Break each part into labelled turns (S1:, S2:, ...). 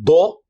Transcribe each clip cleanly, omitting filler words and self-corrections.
S1: 2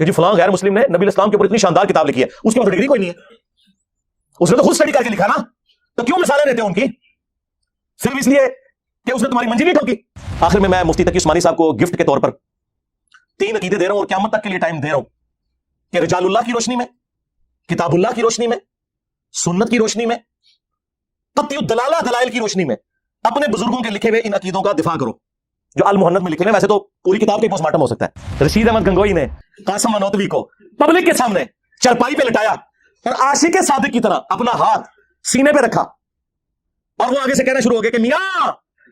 S1: کہ جی فلاں غیر مسلم نے نبی الاسلام کے اوپر اتنی شاندار کتاب لکھی ہے، اس کے اوپر ڈگری کوئی نہیں ہے، اس نے تو خود اسٹڈی کر کے لکھا نا، تو کیوں مثالیں دیتے ہو ان کی؟ صرف اس لیے کہ اس نے تمہاری منزل نہیں ٹھوکی۔ آخر میں مفتی تقی عثمانی صاحب کو گفٹ کے طور پر 3 عقیدے دے رہا ہوں اور قیامت تک کے لیے ٹائم دے رہا ہوں کہ رجال اللہ کی روشنی میں، کتاب اللہ کی روشنی میں، سنت کی روشنی میں، قطعی الدلالہ دلائل کی روشنی میں اپنے بزرگوں کے لکھے ہوئے ان عقیدوں کا دفاع کرو جو المحنت میں لکھے ہوئے۔ ویسے تو پوری کتاب کا پوسٹ مارٹم ہو سکتا ہے۔ رشید احمد گنگوئی نے قاسم نانوتوی کو پبلک کے سامنے چرپائی پہ لٹایا اور عاشق صادق کی طرح اپنا ہاتھ سینے پہ رکھا، اور وہ آگے سے کہنا شروع ہو گیا کہ میاں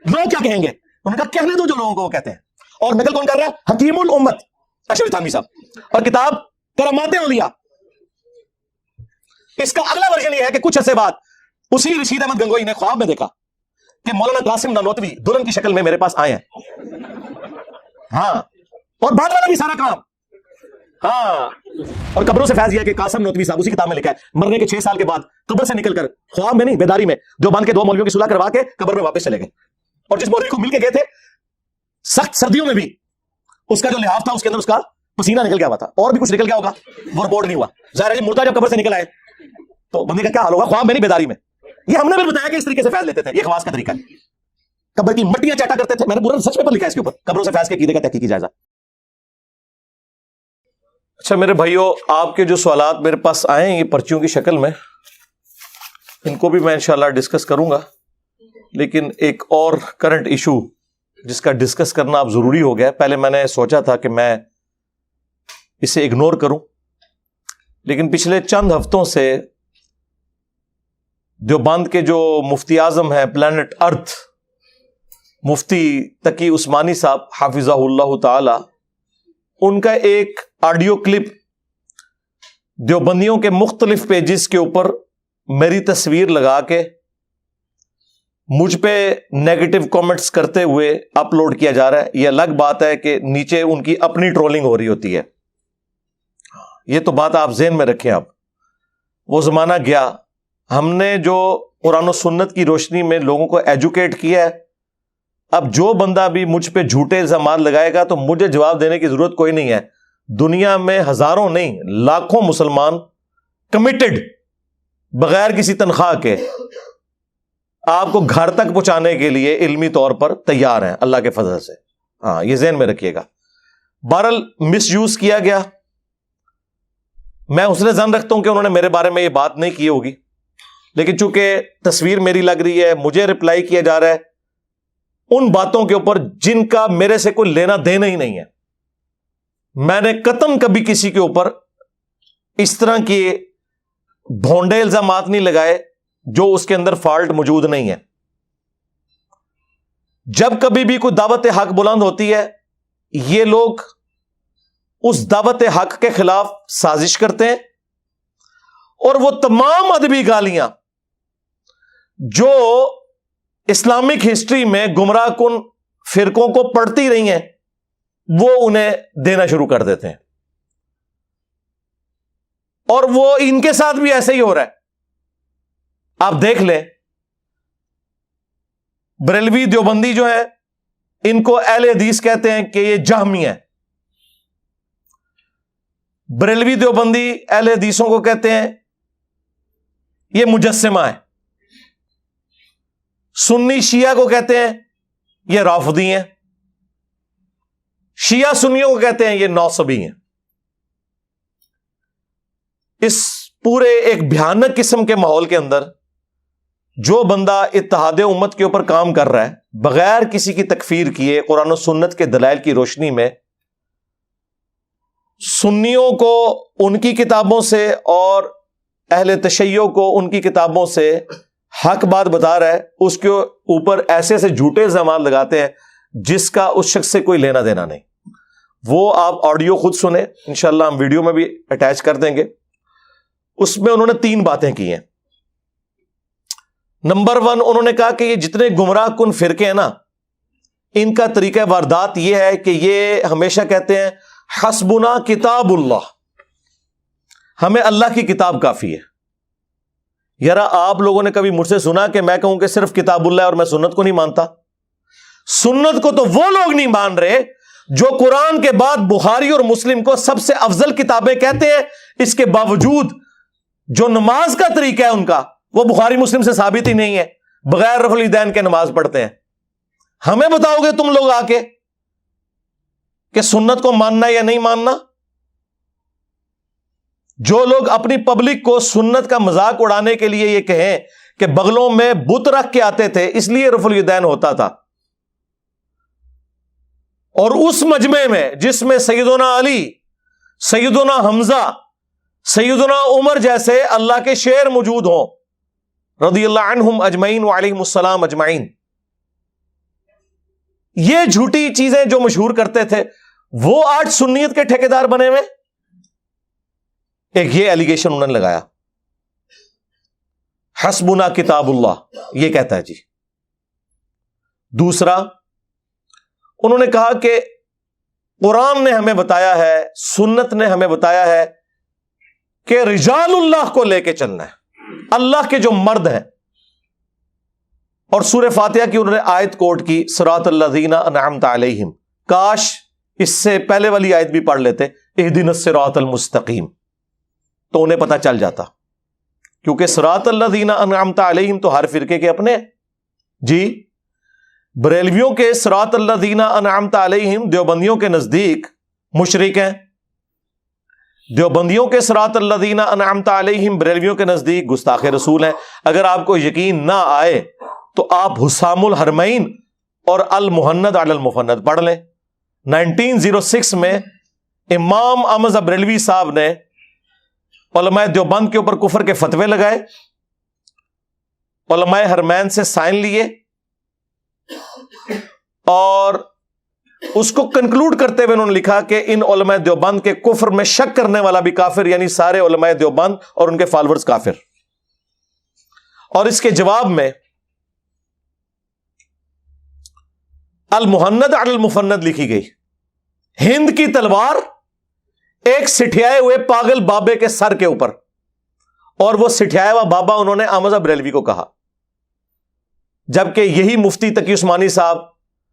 S1: لوگ کیا کہیں گے؟ انہوں نے کہا کہنے دو جو لوگوں کو وہ کہتے ہیں۔ اور نقل کون کر رہا ہے؟ حکیم الامت اشرف تھانوی صاحب، اور کتاب کرامات اولیاء۔ اس کا اگلا ورژن یہ ہے کہ کچھ عرصے بعد اسی رشید احمد گنگوئی نے خواب میں دیکھا کہ مولانا قاسم نانوتوی دلہن کی شکل میں میرے پاس آئے ہیں، ہاں، اور بعد والا بھی سارا کام، ہاں۔ اور قبروں سے فیض یہ ہے کہ قاسم نانوتوی صاحب اسی کتاب میں لکھا ہے مرنے کے 6 سال کے بعد قبر سے نکل کر خواب میں نہیں بیداری میں دیوبند کے 2 مولویوں کی صلح کروا کے قبر میں واپس چلے گئے، اور جس مولوی کو مل کے گئے تھے سخت سردیوں میں بھی اس کا جو لحاف تھا اس کے اندر اس کا پسینہ نکل گیا ہوا تھا، اور بھی کچھ نکل گیا ہوگا، وہ رپورٹ نہیں ہوا۔ ظاہر ہے جب مردہ جب قبر سے نکل آئے تو بندے کا کیا حال ہوگا؟ خواب میں نہیں بیداری میں۔ یہ ہم نے بھی بتایا کہ اس طریقے سے فیض لیتے تھے، یہ خواص کا طریقہ ہے، قبر کی مٹیاں چاٹا کرتے تھے۔ میں نے پورا سچ پیپر لکھا ہے اس کے اوپر، قبروں سے فیض کے عقیدے کا تحقیقی جائزہ۔ اچھا میرے بھائیو، آپ کے جو سوالات میرے پاس آئے ہیں یہ پرچیوں کی شکل میں، ان کو بھی میں انشاءاللہ ڈسکس کروں گا، لیکن ایک اور کرنٹ ایشو جس کا ڈسکس کرنا اب ضروری ہو گیا۔ پہلے میں نے سوچا تھا کہ میں اسے اگنور کروں، لیکن پچھلے چند ہفتوں سے دیوبند کے جو مفتی اعظم ہیں پلانٹ ارتھ، مفتی تقی عثمانی صاحب حافظہ اللہ تعالی، ان کا ایک آڈیو کلپ دیوبندیوں کے مختلف پیجز کے اوپر میری تصویر لگا کے مجھ پہ نیگیٹو کامنٹس کرتے ہوئے اپلوڈ کیا جا رہا ہے۔ یہ الگ بات ہے کہ نیچے ان کی اپنی ٹرولنگ ہو رہی ہوتی ہے، یہ تو بات آپ ذہن میں رکھیں۔ اب وہ زمانہ گیا، ہم نے جو قرآن و سنت کی روشنی میں لوگوں کو ایجوکیٹ کیا ہے، اب جو بندہ بھی مجھ پہ جھوٹے الزامات لگائے گا تو مجھے جواب دینے کی ضرورت کوئی نہیں ہے۔ دنیا میں ہزاروں نہیں لاکھوں مسلمان کمیٹڈ بغیر کسی تنخواہ کے آپ کو گھر تک پہنچانے کے لیے علمی طور پر تیار ہیں اللہ کے فضل سے، ہاں یہ ذہن میں رکھیے گا۔ بہرحال مس یوز کیا گیا، میں حسن ظن رکھتا ہوں کہ انہوں نے میرے بارے میں یہ بات نہیں کی ہوگی، لیکن چونکہ تصویر میری لگ رہی ہے، مجھے رپلائی کیا جا رہا ہے ان باتوں کے اوپر جن کا میرے سے کوئی لینا دینا ہی نہیں ہے۔ میں نے قطعاً کبھی کسی کے اوپر اس طرح کے بھونڈے الزامات نہیں لگائے جو اس کے اندر فالٹ موجود نہیں ہے۔ جب کبھی بھی کوئی دعوت حق بلند ہوتی ہے، یہ لوگ اس دعوت حق کے خلاف سازش کرتے ہیں، اور وہ تمام ادبی گالیاں جو اسلامک ہسٹری میں گمراہ کن فرقوں کو پڑھتی رہی ہیں وہ انہیں دینا شروع کر دیتے ہیں، اور وہ ان کے ساتھ بھی ایسے ہی ہو رہا ہے۔ آپ دیکھ لیں، بریلوی دیوبندی جو ہے ان کو اہل حدیث کہتے ہیں کہ یہ جہمی ہے، بریلوی دیوبندی اہل حدیثوں کو کہتے ہیں یہ مجسمہ ہے، سنی شیعہ کو کہتے ہیں یہ رافضی ہیں، شیعہ سنیوں کو کہتے ہیں یہ نوصبی ہیں۔ اس پورے ایک بھیانک قسم کے ماحول کے اندر جو بندہ اتحاد امت کے اوپر کام کر رہا ہے بغیر کسی کی تکفیر کیے، قرآن و سنت کے دلائل کی روشنی میں سنیوں کو ان کی کتابوں سے اور اہل تشیع کو ان کی کتابوں سے حق بات بتا رہا ہے، اس کے اوپر ایسے ایسے جھوٹے الزامات لگاتے ہیں جس کا اس شخص سے کوئی لینا دینا نہیں۔ وہ آپ آڈیو خود سنیں، انشاءاللہ ہم ویڈیو میں بھی اٹیچ کر دیں گے۔ اس میں انہوں نے 3 باتیں کی ہیں۔ نمبر 1، انہوں نے کہا کہ یہ جتنے گمراہ کن فرقے ہیں نا، ان کا طریقہ واردات یہ ہے کہ یہ ہمیشہ کہتے ہیں حسبنا کتاب اللہ، ہمیں اللہ کی کتاب کافی ہے۔ یار آپ لوگوں نے کبھی مجھ سے سنا کہ میں کہوں کہ صرف کتاب اللہ ہے اور میں سنت کو نہیں مانتا؟ سنت کو تو وہ لوگ نہیں مان رہے جو قرآن کے بعد بخاری اور مسلم کو سب سے افضل کتابیں کہتے ہیں، اس کے باوجود جو نماز کا طریقہ ہے ان کا، وہ بخاری مسلم سے ثابت ہی نہیں ہے، بغیر رفع الیدین کے نماز پڑھتے ہیں۔ ہمیں بتاؤ گے تم لوگ آ کے کہ سنت کو ماننا یا نہیں ماننا؟ جو لوگ اپنی پبلک کو سنت کا مذاق اڑانے کے لیے یہ کہیں کہ بغلوں میں بت رکھ کے آتے تھے اس لیے رفع الیدین ہوتا تھا، اور اس مجمع میں جس میں سیدنا علی، سیدنا حمزہ، سیدنا عمر جیسے اللہ کے شیر موجود ہوں رضی اللہ عنہم اجمعین وعلیہم السلام اجمعین، یہ جھوٹی چیزیں جو مشہور کرتے تھے، وہ آج سنیت کے ٹھیکیدار بنے ہوئے۔ ایک یہ ایلیگیشن انہوں نے لگایا، حسبنا کتاب اللہ، یہ کہتا ہے جی۔ دوسرا انہوں نے کہا کہ قرآن نے ہمیں بتایا ہے، سنت نے ہمیں بتایا ہے کہ رجال اللہ کو لے کے چلنا ہے، اللہ کے جو مرد ہیں، اور سورہ فاتحہ کی انہوں نے آیت کوٹ کی، صراط الذین انعمت علیہم، کاش اس سے پہلے والی آیت بھی پڑھ لیتے، اہدنا الصراط المستقیم، تو انہیں پتہ چل جاتا، کیونکہ صراط الذین انعمت علیہم تو ہر فرقے کے اپنے جی۔ بریلویوں کے صراط الذین انعمت علیہم دیوبندیوں کے نزدیک مشرک ہیں، دیوبندیوں کے صراط الذین انعمت علیہم بریلویوں کے نزدیک گستاخ رسول ہیں۔ اگر آپ کو یقین نہ آئے تو آپ حسام الحرمین اور المحند علی المفند پڑھ لیں۔ 1906 میں امام احمد بریلوی صاحب نے علماء دیوبند کے اوپر کفر کے فتوے لگائے، علماء حرمین سے سائن لیے، اور اس کو کنکلوڈ کرتے ہوئے انہوں نے لکھا کہ ان علماء دیوبند کے کفر میں شک کرنے والا بھی کافر، یعنی سارے علماء دیوبند اور ان کے فالورز کافر۔ اور اس کے جواب میں المحند علی المفند لکھی گئی، ہند کی تلوار ایک سٹھیائے ہوئے پاگل بابے کے سر کے اوپر، اور وہ سٹھیایا ہوا بابا انہوں نے احمد بریلوی کو کہا، جبکہ یہی مفتی تقی عثمانی صاحب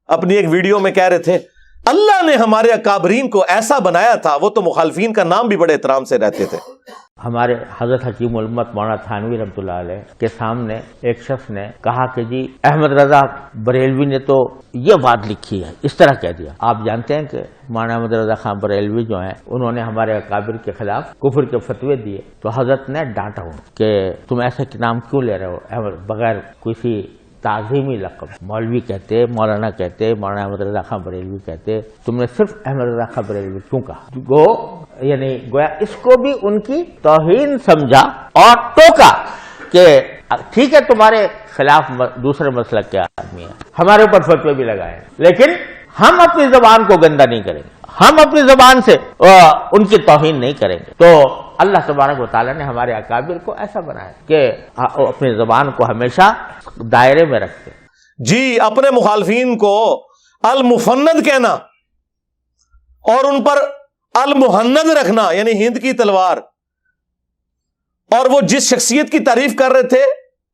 S1: اپنی ایک ویڈیو میں کہہ رہے تھے اللہ نے ہمارے اکابرین کو ایسا بنایا تھا، وہ تو مخالفین کا نام بھی بڑے احترام سے رہتے تھے۔
S2: ہمارے حضرت حکیم الامت مولانا تھانوی رحمۃ اللہ علیہ کے سامنے ایک شخص نے کہا کہ جی احمد رضا بریلوی نے تو یہ بات لکھی ہے، اس طرح کہہ دیا۔ آپ جانتے ہیں کہ مولانا احمد رضا خان بریلوی جو ہیں انہوں نے ہمارے اکابر کے خلاف کفر کے فتوے دیے، تو حضرت نے ڈانٹا ہوں کہ تم ایسے نام کیوں لے رہے ہو احمد، بغیر کسی تعظیمی لقب، مولوی کہتے، مولانا کہتے، مولانا احمد رضا خان بریلوی کہتے، تم نے صرف احمد رضا خان بریلوی کیوں کہا؟ یعنی گویا اس کو بھی ان کی توہین سمجھا اور ٹوکا کہ ٹھیک ہے تمہارے خلاف دوسرے مسلک کے آدمی ہیں، ہمارے اوپر فتوے بھی لگائے، لیکن ہم اپنی زبان کو گندا نہیں کریں گے، ہم اپنی زبان سے ان کی توہین نہیں کریں گے۔ تو اللہ تبارک و تعالیٰ نے ہمارے اکابر کو ایسا بنایا کہ اپنی زبان کو ہمیشہ دائرے میں رکھتے
S1: جی، اپنے مخالفین کو المفند کہنا اور ان پر المحند رکھنا، یعنی ہند کی تلوار۔ اور وہ جس شخصیت کی تعریف کر رہے تھے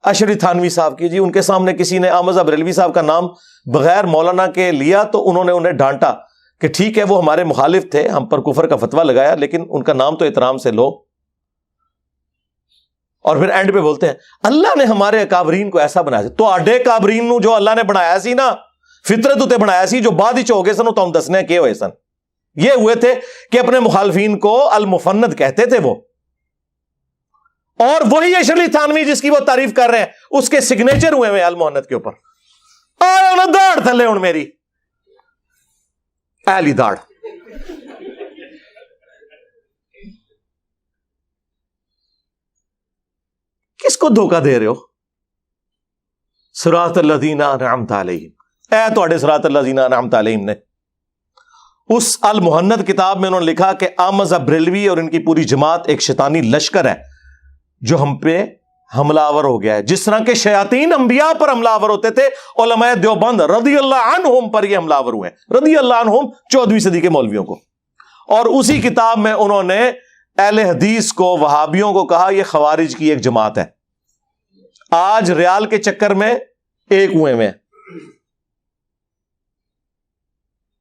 S1: اشری تھانوی صاحب کی، جی ان کے سامنے کسی نے احمد بریلوی صاحب کا نام بغیر مولانا کے لیا تو انہوں نے انہیں ڈانٹا کہ ٹھیک ہے وہ ہمارے مخالف تھے، ہم پر کفر کا فتویٰ لگایا، لیکن ان کا نام تو احترام سے لو۔ اور پھر اینڈ پہ بولتے ہیں اللہ نے ہمارے اکابرین کو ایسا بنایا سی، تو آڈے اکابرین نو جو اللہ نے بنایا سی نا، فطرت اتے بنایا سی، جو بعد ہی ہو گئے سن تو ہم دسنے کہ ہوئے سن، یہ ہوئے تھے کہ اپنے مخالفین کو المفند کہتے تھے وہ۔ اور وہی اشرلی تھانوی جس کی وہ تعریف کر رہے ہیں، اس کے سگنیچر ہوئے ہوئے المحند کے اوپر، آئے انہیں داڑ تھلے ہوں میری ایلی داڑ۔ کس کو دھوکہ دے رہے ہو؟ صراط الذین انعمت علیہم، اے تواڈے صراط الذین انعمت علیہم نے۔ اس المحند کتاب میں انہوں نے لکھا کہ احمد بریلوی اور ان کی پوری جماعت ایک شیطانی لشکر ہے جو ہم پہ حملہ آور ہو گیا ہے، جس طرح کے شیاطین انبیاء پر حملہ آور ہوتے تھے، علماء دیوبند رضی اللہ عنہم پر یہ حملہ آور ہوئے ہیں، رضی اللہ عنہم 14ویں صدی کے مولویوں کو۔ اور اسی کتاب میں انہوں نے اہل حدیث کو، وہابیوں کو کہا یہ خوارج کی ایک جماعت ہے۔ آج ریال کے چکر میں ایک ہوئے میں،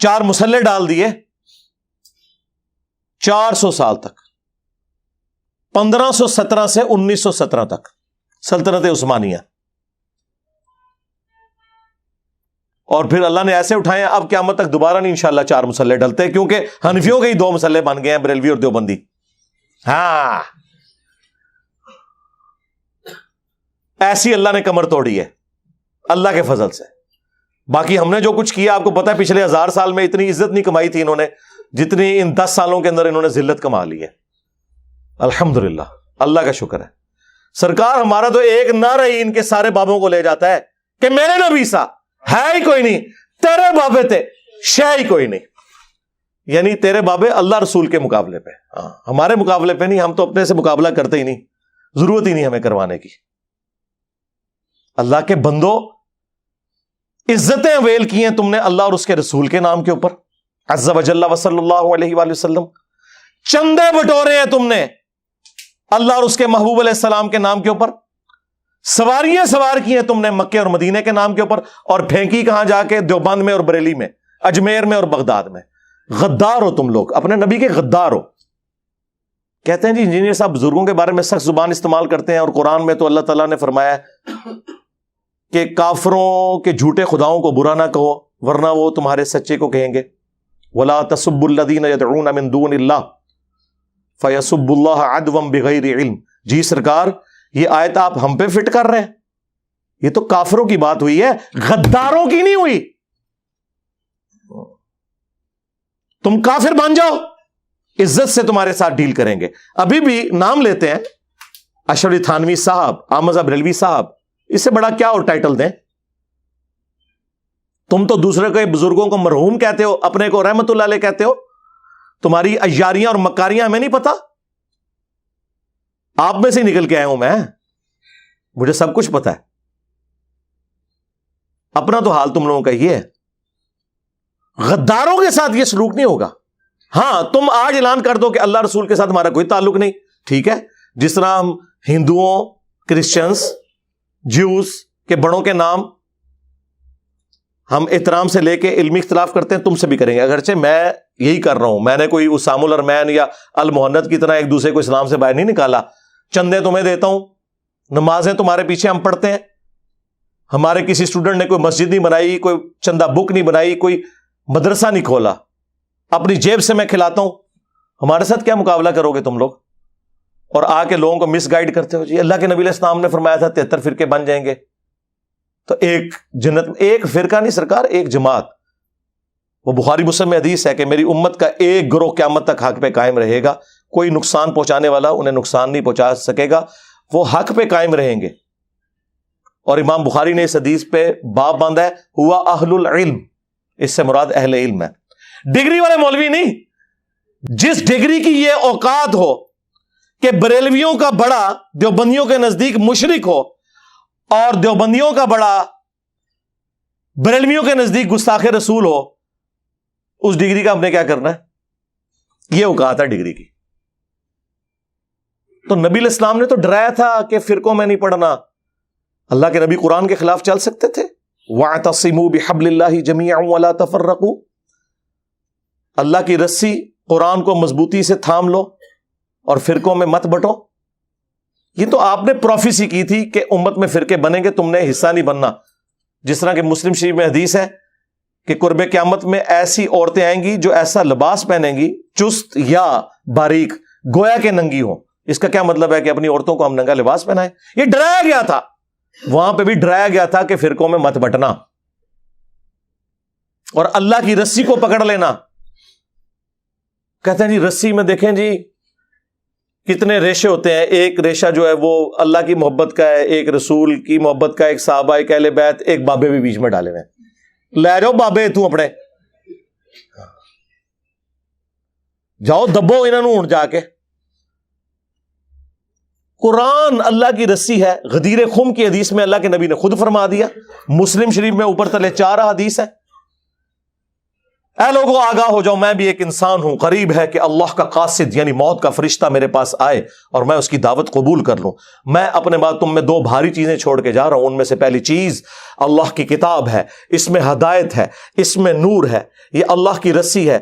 S1: 4 مسلح ڈال دیے 400 سال تک، 1517 سے 1917 تک سلطنت عثمانیہ، اور پھر اللہ نے ایسے اٹھائے اب قیامت تک دوبارہ نہیں انشاءاللہ 4 مسلح ڈلتے، کیونکہ حنفیوں کے ہی 2 مسلح بن گئے ہیں، بریلوی اور دیوبندی۔ ہاں ایسی اللہ نے کمر توڑی ہے اللہ کے فضل سے۔ باقی ہم نے جو کچھ کیا آپ کو پتا ہے، پچھلے 1000 سال میں اتنی عزت نہیں کمائی تھی انہوں نے جتنی ان 10 سالوں کے اندر انہوں نے ذلت کما لی ہے۔ الحمدللہ، اللہ کا شکر ہے۔ سرکار ہمارا تو ایک نعرہ ہی ان کے سارے بابوں کو لے جاتا ہے کہ میرے نبی سا ہے ہی کوئی نہیں، تیرے بابے تھے شے ہی کوئی نہیں، یعنی تیرے بابے اللہ رسول کے مقابلے پہ، ہمارے مقابلے پہ نہیں، ہم تو اپنے سے مقابلہ کرتے ہی نہیں، ضرورت ہی نہیں ہمیں کروانے کی۔ اللہ کے بندو، عزتیں اویل کی ہیں تم نے اللہ اور اس کے رسول کے نام کے اوپر، عز و جل و صلی اللہ علیہ وآلہ وسلم۔ چندے بٹورے ہیں تم نے اللہ اور اس کے محبوب علیہ السلام کے نام کے اوپر، سواریاں سوار کی ہیں تم نے مکے اور مدینے کے نام کے اوپر، اور پھینکی کہاں جا کے؟ دیوبند میں اور بریلی میں، اجمیر میں اور بغداد میں۔ غدار ہو تم لوگ، اپنے نبی کے غدار ہو۔ کہتے ہیں جی انجینئر صاحب بزرگوں کے بارے میں سخت زبان استعمال کرتے ہیں، اور قرآن میں تو اللہ تعالیٰ نے فرمایا ہے کہ کافروں کے جھوٹے خداؤں کو برا نہ کہو ورنہ وہ تمہارے سچے کو کہیں گے۔ وَلَا تَسُبُّوا الَّذِينَ يَدْعُونَ مِن دُونِ اللَّهِ فَيَسُبُّوا اللَّهَ عَدْوًا بِغَيْرِ عِلْم۔ جی سرکار یہ آیت آپ ہم پہ فٹ کر رہے ہیں، یہ تو کافروں کی بات ہوئی ہے، غداروں کی نہیں ہوئی۔ تم کافر بن جاؤ، عزت سے تمہارے ساتھ ڈیل کریں گے۔ ابھی بھی نام لیتے ہیں اشرف علی تھانوی صاحب، احمد صاحب بریلوی صاحب، اس سے بڑا کیا اور ٹائٹل دیں؟ تم تو دوسرے کے بزرگوں کو مرحوم کہتے ہو، اپنے کو رحمت اللہ علیہ کہتے ہو۔ تمہاری عیاریاں اور مکاریاں ہمیں نہیں پتا، آپ میں سے نکل کے آیا ہوں میں، مجھے سب کچھ پتا ہے۔ اپنا تو حال تم لوگوں کا یہ ہے، غداروں کے ساتھ یہ سلوک نہیں ہوگا۔ ہاں تم آج اعلان کر دو کہ اللہ رسول کے ساتھ ہمارا کوئی تعلق نہیں، ٹھیک ہے، جس طرح ہم ہندوؤں، کرسچنس، جیوز کے بڑوں کے نام ہم احترام سے لے کے علمی اختلاف کرتے ہیں، تم سے بھی کریں گے، اگرچہ میں یہی کر رہا ہوں، میں نے کوئی اسام الرمین یا المحنت کی طرح ایک دوسرے کو اسلام سے باہر نہیں نکالا۔ چندے تمہیں دیتا ہوں، نمازیں تمہارے پیچھے ہم پڑھتے ہیں، ہمارے کسی اسٹوڈنٹ نے کوئی مسجد نہیں بنائی، کوئی چندہ بک نہیں بنائی، کوئی مدرسہ نہیں کھولا، اپنی جیب سے میں کھلاتا ہوں، ہمارے ساتھ کیا مقابلہ کرو گے تم لوگ؟ اور آ کے لوگوں کو مس گائیڈ کرتے ہو۔ جی اللہ کے نبی علیہ السلام نے فرمایا تھا 73 فرقے بن جائیں گے، تو ایک جنت، ایک فرقہ نہیں سرکار، ایک جماعت۔ وہ بخاری مسلم میں حدیث ہے کہ میری امت کا ایک گروہ قیامت تک حق پہ قائم رہے گا، کوئی نقصان پہنچانے والا انہیں نقصان نہیں پہنچا سکے گا، وہ حق پہ قائم رہیں گے۔ اور امام بخاری نے اس حدیث پہ باب باندھا ہے ہوا اہل العلم، اس سے مراد اہل علم ہے، ڈگری والے مولوی نہیں۔ جس ڈگری کی یہ اوقات ہو کہ بریلویوں کا بڑا دیوبندیوں کے نزدیک مشرک ہو اور دیوبندیوں کا بڑا بریلویوں کے نزدیک گستاخ رسول ہو، اس ڈگری کا ہم نے کیا کرنا ہے؟ یہ اوقات ہے ڈگری کی۔ تو نبی علیہ السلام نے تو ڈرایا تھا کہ فرقوں میں نہیں پڑھنا۔ اللہ کے نبی قرآن کے خلاف چل سکتے تھے؟ وَاعْتَصِمُوا بِحَبْلِ اللَّهِ جَمِيعًا وَلَا تَفَرَّقُوا، اللہ کی رسی قرآن کو مضبوطی سے تھام لو اور فرقوں میں مت بٹو۔ یہ تو آپ نے پروفیسی کی تھی کہ امت میں فرقے بنیں گے، تم نے حصہ نہیں بننا۔ جس طرح کہ مسلم شریف میں حدیث ہے کہ قرب قیامت میں ایسی عورتیں آئیں گی جو ایسا لباس پہنیں گی چست یا باریک گویا کہ ننگی ہو۔ اس کا کیا مطلب ہے کہ اپنی عورتوں کو ہم ننگا لباس پہنائیں؟ یہ ڈرایا گیا تھا، وہاں پہ بھی ڈرایا گیا تھا کہ فرقوں میں مت بٹنا اور اللہ کی رسی کو پکڑ لینا۔ کہتے ہیں جی رسی میں دیکھیں جی کتنے ریشے ہوتے ہیں، ایک ریشہ جو ہے وہ اللہ کی محبت کا ہے، ایک رسول کی محبت کا، ایک صحابہ، ایک اہل بیت، ایک بابے بھی بیچ میں ڈالے ہوئے۔ لے جاؤ بابے تو اپنے جاؤ دبو انہوں نے جا کے۔ قرآن اللہ کی رسی ہے۔ غدیر خم کی حدیث میں اللہ کے نبی نے خود فرما دیا، مسلم شریف میں اوپر تلے 4 حدیث ہے۔ اے لوگوں آگاہ ہو جاؤ، میں بھی ایک انسان ہوں، قریب ہے کہ اللہ کا قاصد یعنی موت کا فرشتہ میرے پاس آئے اور میں اس کی دعوت قبول کر لوں۔ میں اپنے بعد تم میں 2 بھاری چیزیں چھوڑ کے جا رہا ہوں، ان میں سے پہلی چیز اللہ کی کتاب ہے، اس میں ہدایت ہے، اس میں نور ہے، یہ اللہ کی رسی ہے،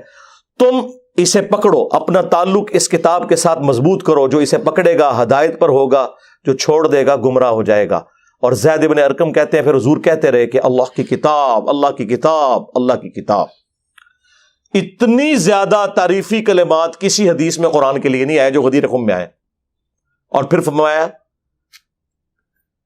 S1: تم اسے پکڑو، اپنا تعلق اس کتاب کے ساتھ مضبوط کرو، جو اسے پکڑے گا ہدایت پر ہوگا، جو چھوڑ دے گا گمراہ ہو جائے گا۔ اور زید بن ارقم کہتے ہیں پھر حضور کہتے رہے کہ اللہ کی کتاب، اللہ کی کتاب، اللہ کی کتاب۔ اتنی زیادہ تعریفی کلمات کسی حدیث میں قرآن کے لیے نہیں آئے جو غدیر خم میں آئے۔ اور پھر فرمایا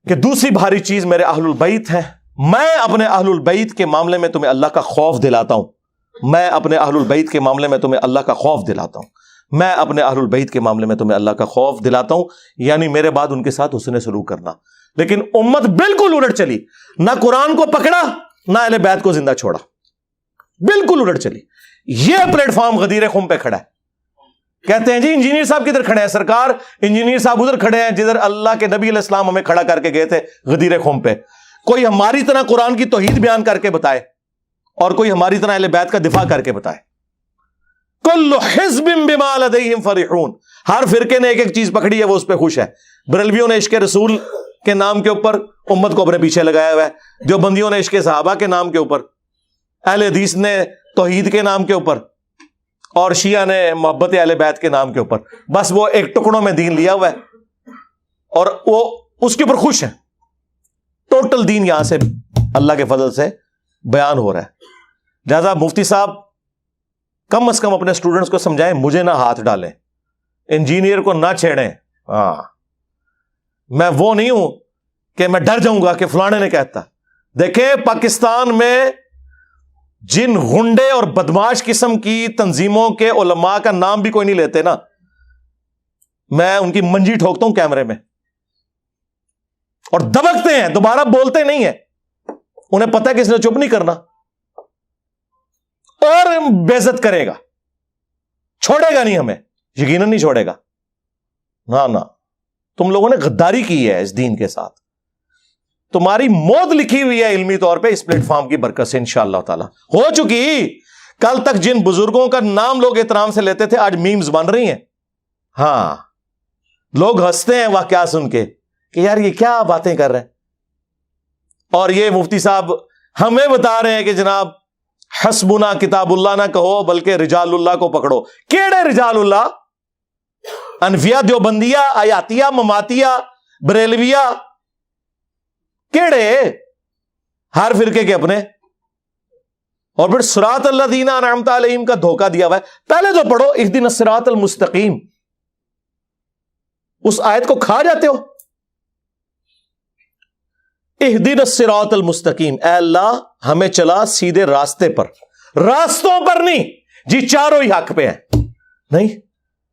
S1: کہ دوسری بھاری چیز میرے اہل البیت ہیں، میں اپنے اہل البیت کے معاملے میں تمہیں اللہ کا خوف دلاتا ہوں، میں اپنے اہل البیت کے معاملے میں تمہیں اللہ کا خوف دلاتا ہوں، میں اپنے اہل البیت کے معاملے میں تمہیں اللہ کا خوف دلاتا ہوں، یعنی میرے بعد ان کے ساتھ حسن سلوک کرنا۔ لیکن امت بالکل الٹ چلی، نہ قرآن کو پکڑا نہ اہل بیت کو زندہ چھوڑا، بالکل الٹ چلی۔ یہ پلیٹ فارم غدیر خم پہ کھڑا ہے۔ کہتے ہیں جی انجینئر صاحب کدھر کھڑے ہیں؟ سرکار انجینئر صاحب ادھر کھڑے ہیں جدھر اللہ کے نبی علیہ السلام ہمیں کھڑا کر کے گئے تھے غدیر خم پہ۔ کوئی ہماری طرح قرآن کی توحید بیان کر کے بتائے اور کوئی ہماری طرح اہل بیت کا دفاع کر کے بتائے۔ کل حزب بما لدیہم فرحون، ہر فرقے نے ایک ایک چیز پکڑی ہے، وہ اس پہ خوش ہے۔ بریلویوں نے عشق رسول کے نام کے اوپر امت کو اپنے پیچھے لگایا ہوا ہے، جو بندیوں نے عشق صحابہ کے نام کے اوپر، اہل حدیث نے توحید کے نام کے اوپر، اور شیعہ نے محبت اہل بیت کے نام کے اوپر۔ بس وہ ایک ٹکڑوں میں دین لیا ہوا ہے اور وہ اس کے اوپر خوش ہیں۔ ٹوٹل دین یہاں سے اللہ کے فضل سے بیان ہو رہا ہے۔ لہذا مفتی صاحب کم از کم اپنے سٹوڈنٹس کو سمجھائیں، مجھے نہ ہاتھ ڈالیں، انجینئر کو نہ چھیڑیں۔ ہاں، میں وہ نہیں ہوں کہ میں ڈر جاؤں گا کہ فلانے نے کہتا۔ دیکھیں پاکستان میں جن غنڈے اور بدماش قسم کی تنظیموں کے علماء کا نام بھی کوئی نہیں لیتے نا، میں ان کی منجی ٹھوکتا ہوں کیمرے میں، اور دبکتے ہیں، دوبارہ بولتے نہیں ہیں، انہیں پتہ ہے کہ اس نے چپ نہیں کرنا اور بے عزت کرے گا، چھوڑے گا نہیں، ہمیں یقیناً نہیں چھوڑے گا۔ نہ تم لوگوں نے غداری کی ہے اس دین کے ساتھ، تمہاری موت لکھی ہوئی ہے علمی طور پہ اس پلیٹ فارم کی برکت سے انشاءاللہ تعالی ہو چکی۔ کل تک جن بزرگوں کا نام لوگ احترام سے لیتے تھے آج میمز بن رہی ہیں۔ ہاں، لوگ ہنستے ہیں واقعات سن کے کہ یار یہ کیا باتیں کر رہے ہیں، اور یہ مفتی صاحب ہمیں بتا رہے ہیں کہ جناب حسبنا کتاب اللہ نہ کہو بلکہ رجال اللہ کو پکڑو۔ کیڑے رجال اللہ؟ انفیہ، دیوبندیہ، آیاتیہ، مماتیہ، بریلویہ، کیڑے؟ ہر فرقے کے اپنے۔ اور پھر صراط الذین انعمت علیہم کا دھوکہ دیا ہوا ہے۔ پہلے تو پڑھو اہدنا الصراط المستقیم، اس آیت کو کھا جاتے ہو۔ اہدنا الصراط المستقیم، اے اللہ ہمیں چلا سیدھے راستے پر، راستوں پر نہیں جی چاروں ہی حق پہ ہیں، نہیں،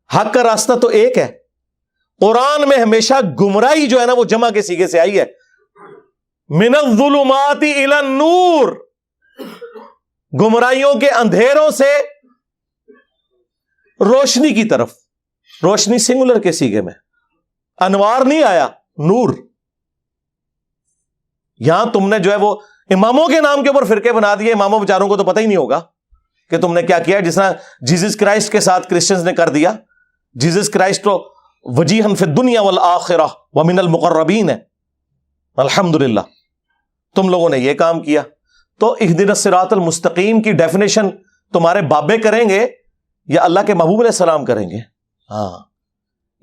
S1: حق کا راستہ تو ایک ہے۔ قرآن میں ہمیشہ گمراہی جو ہے نا وہ جمع کے سیغے سے آئی ہے، من الظلمات الی النور، گمراہیوں کے اندھیروں سے روشنی کی طرف، روشنی سنگولر کے سیغے میں، انوار نہیں آیا، نور۔ یہاں تم نے جو ہے وہ اماموں کے نام کے اوپر فرقے بنا دیے، اماموں بیچاروں کو تو پتہ ہی نہیں ہوگا کہ تم نے کیا کیا، جس طرح جیزس کرائسٹ کے ساتھ کرسچنز نے کر دیا۔ جیزس کرائسٹ تو وجیہن فی الدنیا والآخرہ ومن المقربین ہے، الحمدللہ۔ تم لوگوں نے یہ کام کیا۔ تو اہدنا الصراط المستقیم کی ڈیفینیشن تمہارے بابے کریں گے یا اللہ کے محبوب علیہ السلام کریں گے؟ ہاں،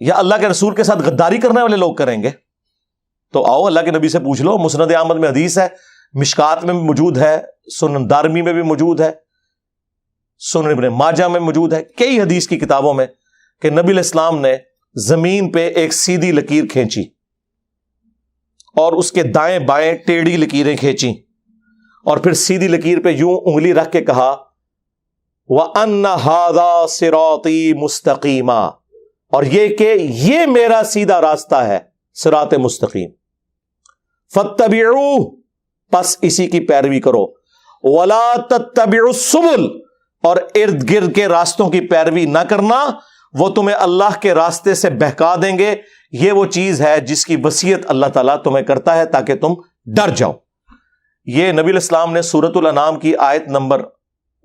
S1: یا اللہ کے رسول کے ساتھ غداری کرنے والے لوگ کریں گے؟ تو آؤ اللہ کے نبی سے پوچھ لو۔ مسند احمد میں حدیث ہے، مشکات میں بھی موجود ہے، سنن دارمی میں بھی موجود ہے، سنن ابن ماجہ میں موجود ہے، کئی حدیث کی کتابوں میں، کہ نبی علیہ السلام نے زمین پہ ایک سیدھی لکیر کھینچی اور اس کے دائیں بائیں ٹیڑھی لکیریں کھینچی، اور پھر سیدھی لکیر پہ یوں انگلی رکھ کے کہا وَأَنَّ هَذَا صِرَاطِي مُسْتَقِيمًا، اور یہ کہ یہ میرا سیدھا راستہ ہے، صراط مستقیم، فَاتَّبِعُوهُ، پس اسی کی پیروی کرو، وَلَا تَتَّبِعُوا السُّبُلَ، اور ارد گرد کے راستوں کی پیروی نہ کرنا، وہ تمہیں اللہ کے راستے سے بہکا دیں گے۔ یہ وہ چیز ہے جس کی وصیت اللہ تعالیٰ تمہیں کرتا ہے تاکہ تم ڈر جاؤ۔ یہ نبی علیہ السلام نے سورۃ الانعام کی آیت نمبر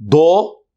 S1: 2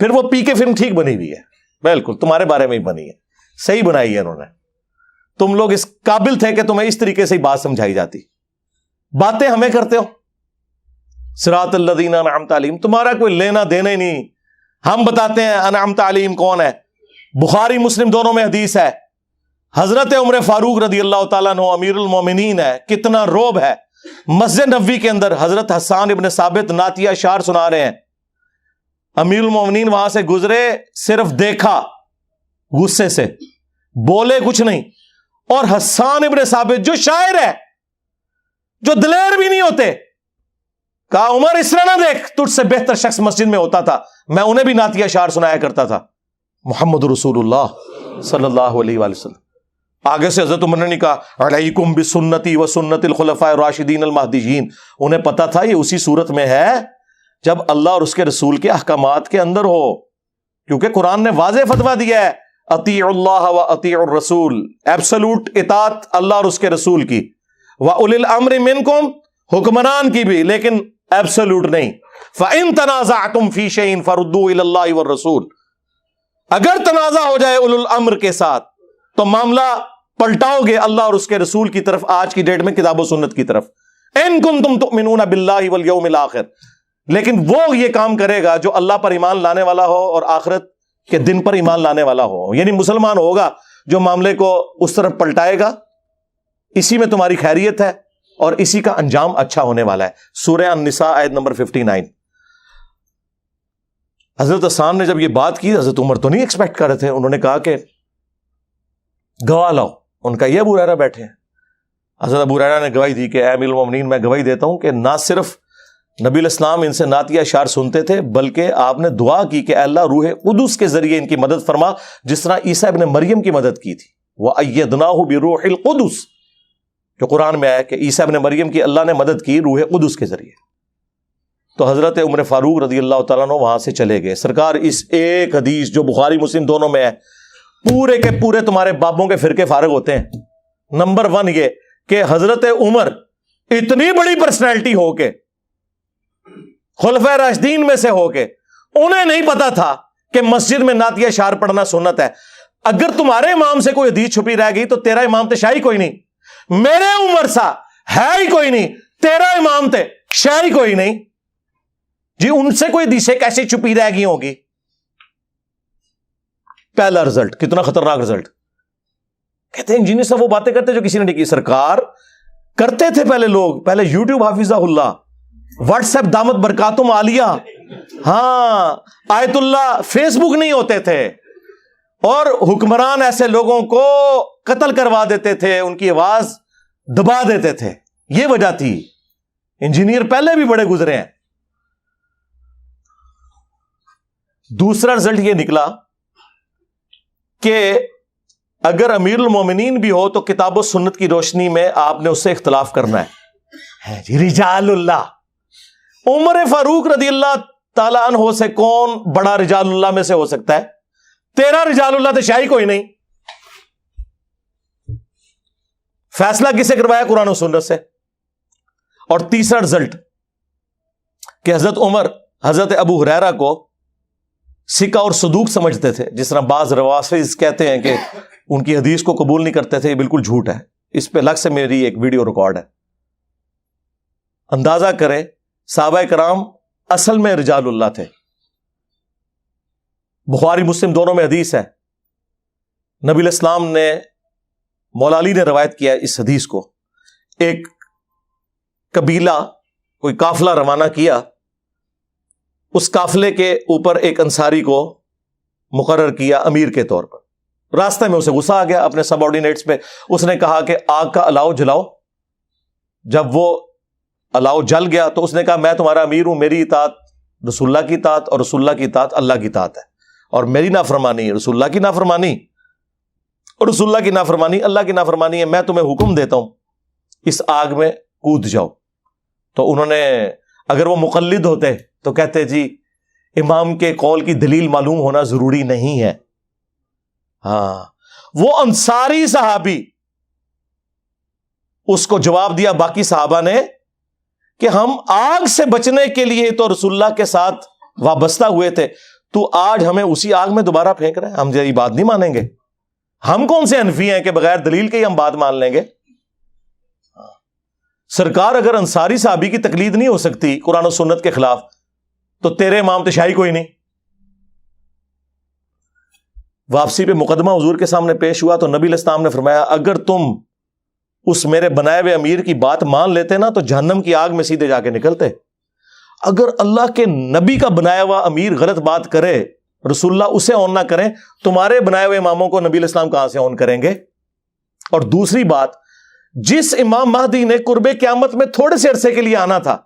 S1: پھر وہ پی کے فلم ٹھیک بنی ہوئی ہے, بالکل تمہارے بارے میں ہی بنی ہے, صحیح بنائی ہے انہوں نے. تم لوگ اس قابل تھے کہ تمہیں اس طریقے سے ہی بات سمجھائی جاتی. باتیں ہمیں کرتے ہو صراط الذین انعمت علیہم, تمہارا کوئی لینا دینا ہی نہیں. ہم بتاتے ہیں انعمت علیہم کون ہے. بخاری مسلم دونوں میں حدیث ہے, حضرت عمر فاروق رضی اللہ تعالیٰ عنہ امیر المومنین ہے. کتنا روب ہے. مسجد نبوی کے اندر حضرت حسان ابن ثابت نعتیہ اشعار سنا رہے ہیں, امیر المومنین وہاں سے گزرے, صرف دیکھا, غصے سے بولے کچھ نہیں. اور حسان ابن ثابت جو شاعر ہے, جو دلیر بھی نہیں ہوتے, کہا عمر اس طرح نہ دیکھ, تجھ سے بہتر شخص مسجد میں ہوتا تھا, میں انہیں بھی نعتیہ اشعار سنایا کرتا تھا. محمد رسول اللہ صلی اللہ علیہ وآلہ وسلم. آگے سے حضرت عمر نے کہا علیکم بسنتی و سنت الخلفاء الراشدین المہدیین. انہیں پتا تھا یہ اسی صورت میں ہے جب اللہ اور اس کے رسول کے احکامات کے اندر ہو, کیونکہ قرآن نے واضح فتویٰ دیا ہے اطیعوا اللہ و اطیعوا الرسول, ایبسولوٹ اطاعت اللہ اور اس کے رسول کی, وَأُولِي الْأَمْرِ مِنْكُمْ, حکمران کی بھی, لیکن ایبسولوٹ نہیں. فَإِن تَنَازَعْتُمْ فِي شَيْءٍ فَرُدُّوهُ إِلَى اللَّهِ وَالرَّسُولِ. اگر تنازع ہو جائے اولو الامر کے ساتھ تو معاملہ پلٹاؤ گے اللہ اور اس کے رسول کی طرف, آج کی ڈیٹ میں کتاب و سنت کی طرف. ان کنتم تؤمنون باللہ والیوم الاخر. لیکن وہ یہ کام کرے گا جو اللہ پر ایمان لانے والا ہو اور آخرت کے دن پر ایمان لانے والا ہو, یعنی مسلمان ہوگا جو معاملے کو اس طرف پلٹائے گا. اسی میں تمہاری خیریت ہے اور اسی کا انجام اچھا ہونے والا ہے. سورہ النساء آیت نمبر 59. حضرت حسان نے جب یہ بات کی, حضرت عمر تو نہیں ایکسپیکٹ کر رہے تھے. انہوں نے کہا کہ گواہ لاؤ. ان کا یہ ابو ہریرہ بیٹھے ہیں. حضرت ابو ہریرہ نے گواہی دی کہ اے امیر المومنین, میں گواہی دیتا ہوں کہ نہ صرف نبی الاسلام ان سے نعتیہ اشعار سنتے تھے, بلکہ آپ نے دعا کی کہ اے اللہ روح قدس کے ذریعے ان کی مدد فرما, جس طرح عیسیٰ ابن مریم کی مدد کی تھی. وَأَيَّدْنَاهُ بِرُوحِ الْقُدُسِ, جو قرآن میں آیا کہ عیسیٰ ابن مریم کی اللہ نے مدد کی روح قدس کے ذریعے. تو حضرت عمر فاروق رضی اللہ تعالیٰ عنہ وہاں سے چلے گئے. سرکار اس ایک حدیث جو بخاری مسلم دونوں میں ہے, پورے کے پورے تمہارے بابوں کے فرقے فارغ ہوتے ہیں. نمبر 1 یہ کہ حضرت عمر اتنی بڑی پرسنالٹی ہو کے, خلفائے راشدین میں سے ہو کے, انہیں نہیں پتا تھا کہ مسجد میں نعتیہ اشعار پڑھنا سنت ہے. اگر تمہارے امام سے کوئی حدیث چھپی رہ گئی تو تیرا امام تے شاہی کوئی نہیں, میرے عمر سا ہے ہی کوئی نہیں, تیرا امام تے شاہی کوئی نہیں. جی ان سے کوئی حدیثیں کیسے چھپی رہ گئی ہوگی؟ پہلا رزلٹ, کتنا خطرناک رزلٹ. کہتے ہیں انجینئر صاحب وہ باتیں کرتے جو کسی نے نہیں کی. سرکار کرتے تھے پہلے لوگ, پہلے یوٹیوب حافظہ اللہ, واٹس ایپ دامت برکاتم عالیہ, ہاں آیت اللہ, فیس بک نہیں ہوتے تھے, اور حکمران ایسے لوگوں کو قتل کروا دیتے تھے, ان کی آواز دبا دیتے تھے. یہ وجہ تھی. انجینئر پہلے بھی بڑے گزرے ہیں. دوسرا رزلٹ یہ نکلا کہ اگر امیر المومنین بھی ہو تو کتاب و سنت کی روشنی میں آپ نے اس سے اختلاف کرنا ہے. رجال اللہ, عمر فاروق رضی اللہ تعالیٰ عنہ سے کون بڑا رجال اللہ میں سے ہو سکتا ہے؟ تیرا رجال اللہ تو شاہی کوئی نہیں. فیصلہ کسے کروایا؟ قرآن و سنت سے. اور تیسرا رزلٹ کہ حضرت عمر حضرت ابو ہریرہ کو سکہ اور صدوق سمجھتے تھے, جس طرح بعض روافض کہتے ہیں کہ ان کی حدیث کو قبول نہیں کرتے تھے. یہ بالکل جھوٹ ہے. اس پہ الگ سے میری ایک ویڈیو ریکارڈ ہے. اندازہ کریں صحابہ کرام اصل میں رجال اللہ تھے. بخاری مسلم دونوں میں حدیث ہے. نبی الاسلام نے, مولا علی نے روایت کیا اس حدیث کو. ایک قبیلہ کوئی قافلہ روانہ کیا, اس قافلے کے اوپر ایک انصاری کو مقرر کیا امیر کے طور پر. راستہ میں اسے غصہ آ گیا اپنے سب آرڈینیٹس پہ. اس نے کہا کہ آگ کا الاؤ جلاؤ. جب وہ الاؤ جل گیا تو اس نے کہا میں تمہارا امیر ہوں, میری اطاعت رسول اللہ کی اطاعت اور رسول اللہ کی اطاعت اللہ کی اطاعت ہے, اور میری نافرمانی رسول اللہ کی نافرمانی اور رسول اللہ کی نافرمانی اللہ کی نافرمانی ہے. میں تمہیں حکم دیتا ہوں اس آگ میں کود جاؤ. تو انہوں نے, اگر وہ مقلد ہوتے تو کہتے جی امام کے قول کی دلیل معلوم ہونا ضروری نہیں ہے. ہاں, وہ انصاری صحابی اس کو جواب دیا باقی صحابہ نے کہ ہم آگ سے بچنے کے لیے تو رسول اللہ کے ساتھ وابستہ ہوئے تھے, تو آج ہمیں اسی آگ میں دوبارہ پھینک رہے ہیں. ہم یہ بات نہیں مانیں گے. ہم کون سے حنفی ہیں کہ بغیر دلیل کے ہی ہم بات مان لیں گے؟ سرکار اگر انصاری صحابی کی تقلید نہیں ہو سکتی قرآن و سنت کے خلاف تو تیرے امام تشائی کوئی نہیں. واپسی پہ مقدمہ حضور کے سامنے پیش ہوا تو نبی علیہ السلام نے فرمایا اگر تم اس میرے بنائے ہوئے امیر کی بات مان لیتے نا تو جہنم کی آگ میں سیدھے جا کے نکلتے. اگر اللہ کے نبی کا بنایا ہوا امیر غلط بات کرے, رسول اللہ اسے آن نہ کریں, تمہارے بنائے ہوئے اماموں کو نبی علیہ السلام کہاں سے آن کریں گے؟ اور دوسری بات, جس امام مہدی نے قرب قیامت میں تھوڑے سے عرصے کے لیے آنا تھا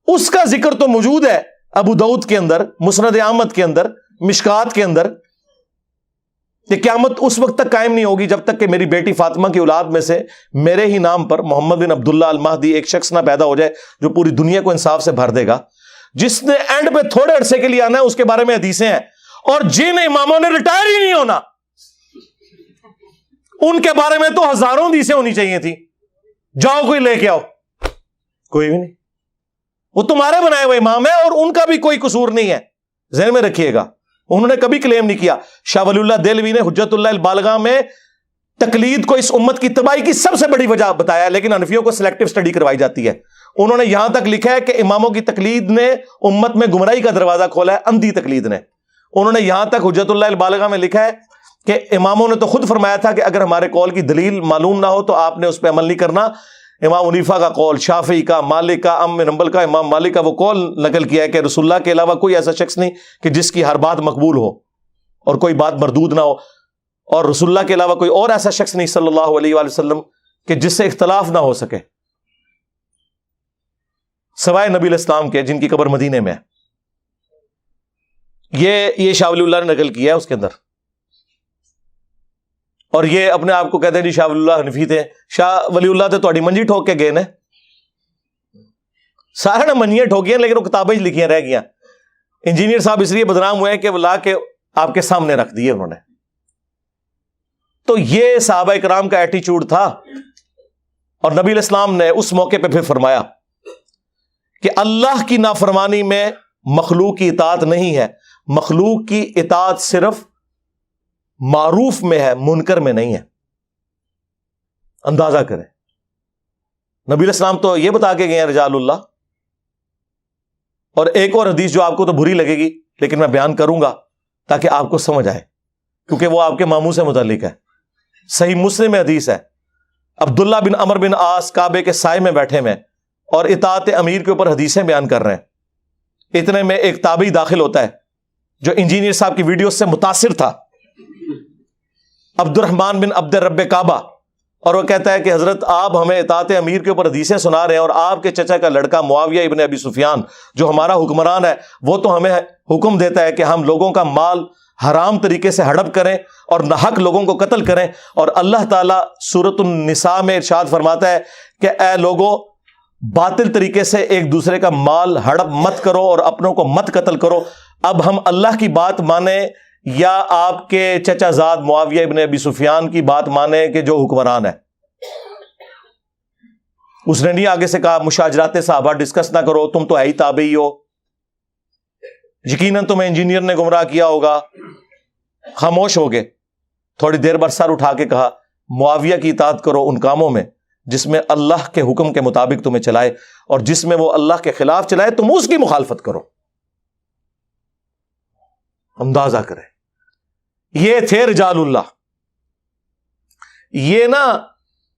S1: اس کا ذکر تو موجود ہے ابو داؤد کے اندر, مسند احمد کے اندر, مشکات کے اندر, کہ قیامت اس وقت تک قائم نہیں ہوگی جب تک کہ میری بیٹی فاطمہ کی اولاد میں سے میرے ہی نام پر محمد بن عبداللہ المہدی ایک شخص نہ پیدا ہو جائے جو پوری دنیا کو انصاف سے بھر دے گا. جس نے اینڈ پہ تھوڑے عرصے کے لیے آنا ہے اس کے بارے میں حدیثیں ہیں, اور جن اماموں نے ریٹائر ہی نہیں ہونا ان کے بارے میں تو ہزاروں حدیثیں ہونی چاہیے تھی. جاؤ کوئی لے کے آؤ, کوئی بھی نہیں. وہ تمہارے بنائے ہوئے امام ہیں اور ان کا بھی کوئی قصور نہیں ہے, ذہن میں رکھیے گا. انہوں نے کبھی کلیم نہیں کیا. شاہ ولی اللہ دہلوی نے حجت اللہ البالغہ میں تقلید کو اس امت کی تباہی کی سب سے بڑی وجہ بتایا, لیکن حنفیوں کو سلیکٹو سٹڈی کروائی جاتی ہے. انہوں نے یہاں تک لکھا ہے کہ اماموں کی تقلید نے امت میں گمراہی کا دروازہ کھولا ہے, اندھی تقلید نے. انہوں نے یہاں تک حجت اللہ البالغہ میں لکھا ہے کہ اماموں نے تو خود فرمایا تھا کہ اگر ہمارے قول کی دلیل معلوم نہ ہو تو آپ نے اس پہ عمل نہیں کرنا. امام حنیفہ کا قول, شافعی کا, مالک کا, ام بن حنبل کا, امام مالک کا وہ قول نقل کیا ہے کہ رسول اللہ کے علاوہ کوئی ایسا شخص نہیں کہ جس کی ہر بات مقبول ہو اور کوئی بات مردود نہ ہو, اور رسول اللہ کے علاوہ کوئی اور ایسا شخص نہیں صلی اللہ علیہ وآلہ وسلم کہ جس سے اختلاف نہ ہو سکے سوائے نبی علیہ السلام کے جن کی قبر مدینے میں ہے. یہ شاہ ولی اللہ نے نقل کیا ہے اس کے اندر. اور یہ اپنے آپ کو کہتے ہیں جی شاہ ولی اللہ حنفی تھے. شاہ ولی اللہ تو تھوڑی منجی ٹھوک کے گئے نا, سارے نے منجیاں ٹھوکیاں لیکن وہ کتابیں لکھیاں رہ گیا. انجینئر صاحب اس لیے بدنام ہوئے ہیں کہ وہ لا کے آپ کے سامنے رکھ دیے انہوں نے. تو یہ صحابہ اکرام کا ایٹیچیوڈ تھا. اور نبی علیہ السلام نے اس موقع پہ پھر فرمایا کہ اللہ کی نافرمانی میں مخلوق کی اطاعت نہیں ہے, مخلوق کی اطاعت صرف معروف میں ہے, منکر میں نہیں ہے. اندازہ کریں, نبی علیہ السلام تو یہ بتا کے گئے ہیں رجال اللہ. اور ایک اور حدیث جو آپ کو تو بری لگے گی لیکن میں بیان کروں گا تاکہ آپ کو سمجھ آئے, کیونکہ وہ آپ کے ماموں سے متعلق ہے. صحیح مسلم میں حدیث ہے, عبداللہ بن عمر بن عاص کعبے کے سائے میں بیٹھے میں اور اطاعت امیر کے اوپر حدیثیں بیان کر رہے ہیں. اتنے میں ایک تابعی داخل ہوتا ہے جو انجینئر صاحب کی ویڈیو سے متاثر تھا, عبد الرحمن بن عبد الرب کعبہ, اور وہ کہتا ہے کہ حضرت آپ ہمیں اطاعت امیر کے اوپر حدیثیں سنا رہے ہیں اور آپ کے چچا کا لڑکا معاویہ ابن ابی سفیان جو ہمارا حکمران ہے وہ تو ہمیں حکم دیتا ہے کہ ہم لوگوں کا مال حرام طریقے سے ہڑپ کریں اور ناحق لوگوں کو قتل کریں, اور اللہ تعالیٰ سورۃ النساء میں ارشاد فرماتا ہے کہ اے لوگوں باطل طریقے سے ایک دوسرے کا مال ہڑپ مت کرو اور اپنوں کو مت قتل کرو. اب ہم اللہ کی بات مانیں یا آپ کے چچا زاد معاویہ ابن ابی سفیان کی بات مانیں کہ جو حکمران ہے؟ اس نے نہیں آگے سے کہا مشاجرات صحابہ ڈسکس نہ کرو, تم تو ہے ہی تابعی ہو, یقیناً تمہیں انجینئر نے گمراہ کیا ہوگا. خاموش ہو گئے. تھوڑی دیر بعد سر اٹھا کے کہا معاویہ کی اطاعت کرو ان کاموں میں جس میں اللہ کے حکم کے مطابق تمہیں چلائے, اور جس میں وہ اللہ کے خلاف چلائے تم اس کی مخالفت کرو. اندازہ کریں, یہ تھے رجال اللہ. یہ نا